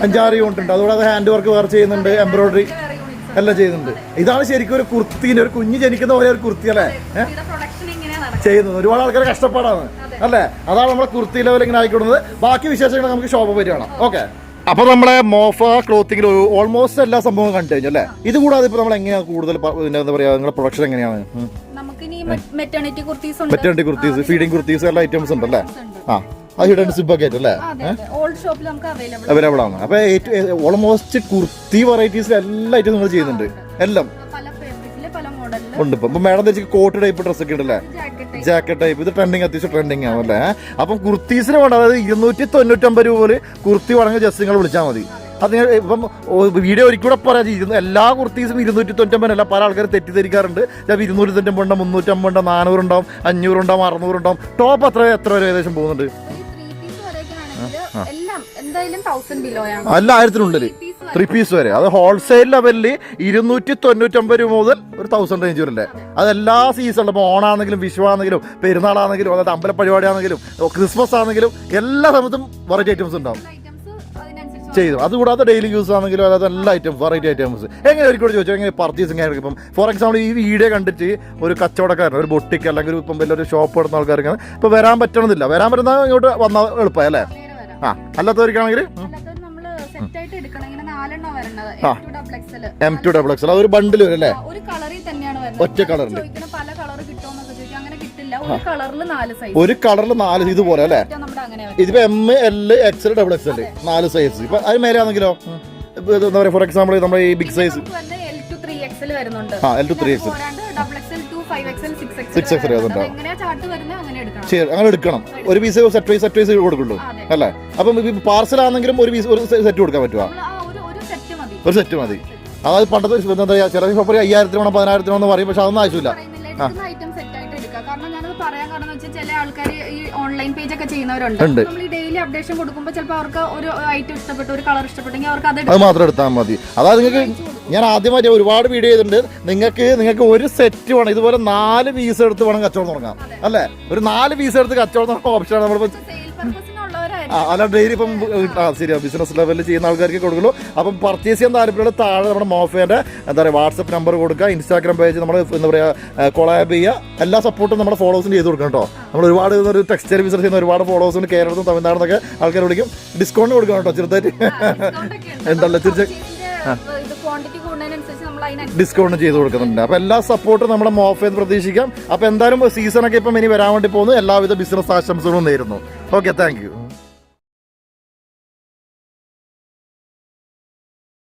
5-6 യൂണിറ്റ് ഉണ്ട്. അതുകൂടാതെ ഹാൻഡ് വർക്ക് വേറെ ചെയ്യുന്നുണ്ട്, എംബ്രോയിഡറി എല്ലാം ചെയ്യുന്നുണ്ട്. ഇതാണ് ശരിക്കും ഒരു കുർത്തിന്റെ ഒരു കുഞ്ഞ് ജനിക്കുന്ന പോലെ ഒരു കുർത്തി അല്ലേ ചെയ്യുന്നത്. ഒരുപാട് ആൾക്കാർ കഷ്ടപ്പാടാണ് അല്ലേ. അതാണ് നമ്മളെ കുർത്തി ലെവൽ ഇങ്ങനെ ആയിക്കൊടുന്നത്. ബാക്കി വിശേഷങ്ങൾ നമുക്ക് ഷോപ്പ് പറ്റി കാണാം. ഓക്കെ, അപ്പൊ നമ്മളെ മോഫ ക്ലോത്തിങ്ങിൽ ഓൾമോസ്റ്റ് എല്ലാ സംഭവവും കണ്ടു കഴിഞ്ഞു അല്ലേ. ഇത് കൂടാതെ ഇപ്പൊ നമ്മൾ എങ്ങനെയാണ് കൂടുതൽ എന്താ പറയാ നിങ്ങളുടെ പ്രൊഡക്ഷൻ എങ്ങനെയാണ്? മെറ്റേണിറ്റി കുർത്തീസ്, ഫീഡിംഗ് കുർത്തീസ് എല്ലാ ഐറ്റംസ് ഉണ്ടല്ലേ. ആ, അത് ഹിഡൻ സിബ് ഒക്കെ ആയിട്ടല്ലേ അവൈലബിൾ ആണ്. അപ്പൊ ഓൾമോസ്റ്റ് കുർത്തി വെറൈറ്റീസിൽ എല്ലാ ഐറ്റം നിങ്ങൾ ചെയ്യുന്നുണ്ട്. എല്ലാം ഉണ്ട്. ഇപ്പൊ മാഡം വെച്ചാൽ കോട്ട് ടൈപ്പ് ഡ്രസ് ഒക്കെ ഉണ്ടല്ലേ, ജാക്കറ്റ് ടൈപ്പ്. ഇത് ട്രെൻഡിങ്, അത്യാവശ്യം ട്രെൻഡിങ് ആണല്ലേ. അപ്പം കുർത്തീസിന് വേണ്ട, അതായത് 290 രൂപ പോലെ കുർത്തി വേണമെങ്കിൽ ജസ്റ്റ് നിങ്ങൾ വിളിച്ചാൽ മതി. അത് ഇപ്പം വീഡിയോ ഒരിക്കലും പറയാം, എല്ലാ കുർത്തീസും 290 അല്ല. പല ആൾക്കാർ തെറ്റിദ്ധരിക്കാറുണ്ട്. ചിലപ്പോൾ 290 ഉണ്ടാവും, 350 ഉണ്ടാവും, 400 ഉണ്ടാവും, 500 ഉണ്ടാവും, 600 ഉണ്ടാവും. ടോപ്പ് എത്ര വരെ ഏകദേശം പോകുന്നുണ്ട്? അല്ല, 1000-നുള്ളിൽ 3 പീസ് വരെ. അത് ഹോൾസെയിൽ ലെവലിൽ 290 രൂപ മുതൽ ഒരു 1000 റേഞ്ച് വരല്ലേ. അതെല്ലാ സീസണിലും, ഇപ്പോൾ ഓണാണെങ്കിലും വിഷു ആണെങ്കിലും പെരുന്നാളാണെങ്കിലും അതായത് അമ്പല പരിപാടി ആണെങ്കിലും ക്രിസ്മസ് ആണെങ്കിലും എല്ലാ സമയത്തും വെറൈറ്റി ഐറ്റംസ് ഉണ്ടാവും ചെയ്തു. അതുകൂടാതെ ഡെയിലി യൂസ് ആണെങ്കിലും അതായത് എല്ലാ ഐറ്റംസ് വെറൈറ്റി ഐറ്റംസ്. എങ്ങനെ ഒരിക്കലും ചോദിച്ചാൽ എങ്ങനെ പർച്ചേസിങ് ആയിരിക്കും? ഇപ്പം ഫോർ എക്സാമ്പിൾ ഈ വീഡിയോ കണ്ടിട്ട് ഒരു കച്ചവടക്കാരൻ, ഒരു ബൊട്ടിക്ക് അല്ലെങ്കിൽ ഇപ്പം വലിയൊരു ഷോപ്പ് എടുക്കുന്ന ആൾക്കാർക്ക് ഇപ്പം വരാൻ പറ്റണമെന്നില്ല. വരാൻ പറ്റുന്ന ഇങ്ങോട്ട് വന്നാൽ എളുപ്പമായി അല്ലേ. ആ, അല്ലാത്തവർക്കാണെങ്കിൽ M2XL അതൊരു ബണ്ടിൽ വരും അല്ലേ. ഒറ്റ കളറിൽ ഒരു കളറിൽ 4 ഇതുപോലെ അല്ലേ. ഇതിപ്പോ ML, XL, XXL 4 സൈസ്. ഇപ്പൊ അത് മേലെ ആണെങ്കിലോ എന്താ പറയാ, ഫോർ എക്സാമ്പിൾ നമ്മുടെ ഈ ബിഗ് സൈസ് L2 3XL വരുന്നുണ്ട്. L2 3XL 5XL 6XL അതുണ്ടാവും. അങ്ങനെ എടുക്കണം. ഒരു പീസ് സെറ്റ് വൈസ് കൊടുക്കുള്ളൂ അല്ലേ. അപ്പം പാർസൽ ആണെങ്കിലും ഒരു പീസ് ഒരു സെറ്റ് കൊടുക്കാൻ പറ്റുമോ? ഒരു സെറ്റ് മതി. അതായത് പണ്ടത്തെ എന്താ പറയാ, ചില ഷോപ്പിൽ 5000 വേണം 10,000 വേണം പറയും. പക്ഷെ അതൊന്നും ആവശ്യമില്ല. ചില ആൾക്കാർ ഈ ഓൺലൈൻ പേജ് ഒക്കെ ചെയ്യുന്നവരുണ്ട്. നമ്മൾ ഈ ഡെയിലി അപ്ഡേഷൻ കൊടുക്കുമ്പോൾ ചിലപ്പോൾ അവർക്ക് ഒരു ഐറ്റം ഇഷ്ടപ്പെട്ടു, ഒരു കളർ ഇഷ്ടപ്പെട്ടെങ്കിൽ അവർക്ക് അത് മാത്രം എടുത്താൽ മതി. അതായത് നിങ്ങൾക്ക് ഞാൻ ആദ്യമായിട്ട് ഒരുപാട് വീഡിയോ ചെയ്തിട്ടുണ്ട്. നിങ്ങൾക്ക് ഒരു സെറ്റ് വേണം, ഇതുപോലെ 4 പീസ് എടുത്ത് വേണം കച്ചവടം തുടങ്ങാം അല്ലേ. ഒരു 4 പീസ് എടുത്ത് കച്ചവടം തുടങ്ങുന്ന ഓപ്ഷനാണ് നമ്മളിപ്പോൾ. അല്ല, ഡെയിലി ഇപ്പം ശരിയാ ബിസിനസ് ലെവലിൽ ചെയ്യുന്ന ആൾക്കാർക്ക് കൊടുക്കുള്ളൂ. അപ്പം പർച്ചേസ് ചെയ്യാൻ താല്പര്യമുള്ള താഴെ നമ്മുടെ മോഫേൻ്റെ എന്താ പറയുക വാട്സപ്പ് നമ്പർ കൊടുക്കുക, ഇൻസ്റ്റാഗ്രാം പേജ് നമ്മൾ എന്താ പറയുക കൊളാബ് ചെയ്യുക. എല്ലാ സപ്പോർട്ടും നമ്മുടെ ഫോളോവേഴ്സിന് ചെയ്ത് കൊടുക്കണം കേട്ടോ. നമ്മൾ ഒരുപാട് ഒരു ടെക്സ്റ്റൈൽ ബിസിനസ് ചെയ്യുന്ന ഒരുപാട് ഫോളോവേഴ്സിന് കേരളത്തിൽ തമിഴ്നാടെന്നൊക്കെ ആൾക്കാർ വിളിക്കും. ഡിസ്കൗണ്ട് കൊടുക്കണം കേട്ടോ ചെറുതായിട്ട്. ഉണ്ടല്ലോ തീർച്ചയായും ഡിസ്കൗണ്ട് ചെയ്ത് കൊടുക്കുന്നുണ്ട്. അപ്പോൾ എല്ലാ സപ്പോർട്ടും നമ്മുടെ മോഫേന്ന് പ്രതീക്ഷിക്കാം. അപ്പോൾ എന്തായാലും സീസണൊക്കെ ഇപ്പം ഇനി വരാൻ വേണ്ടി പോകുന്നു. എല്ലാവിധ ബിസിനസ് ആശംസകളും നേരുന്നു. Okay, thank you.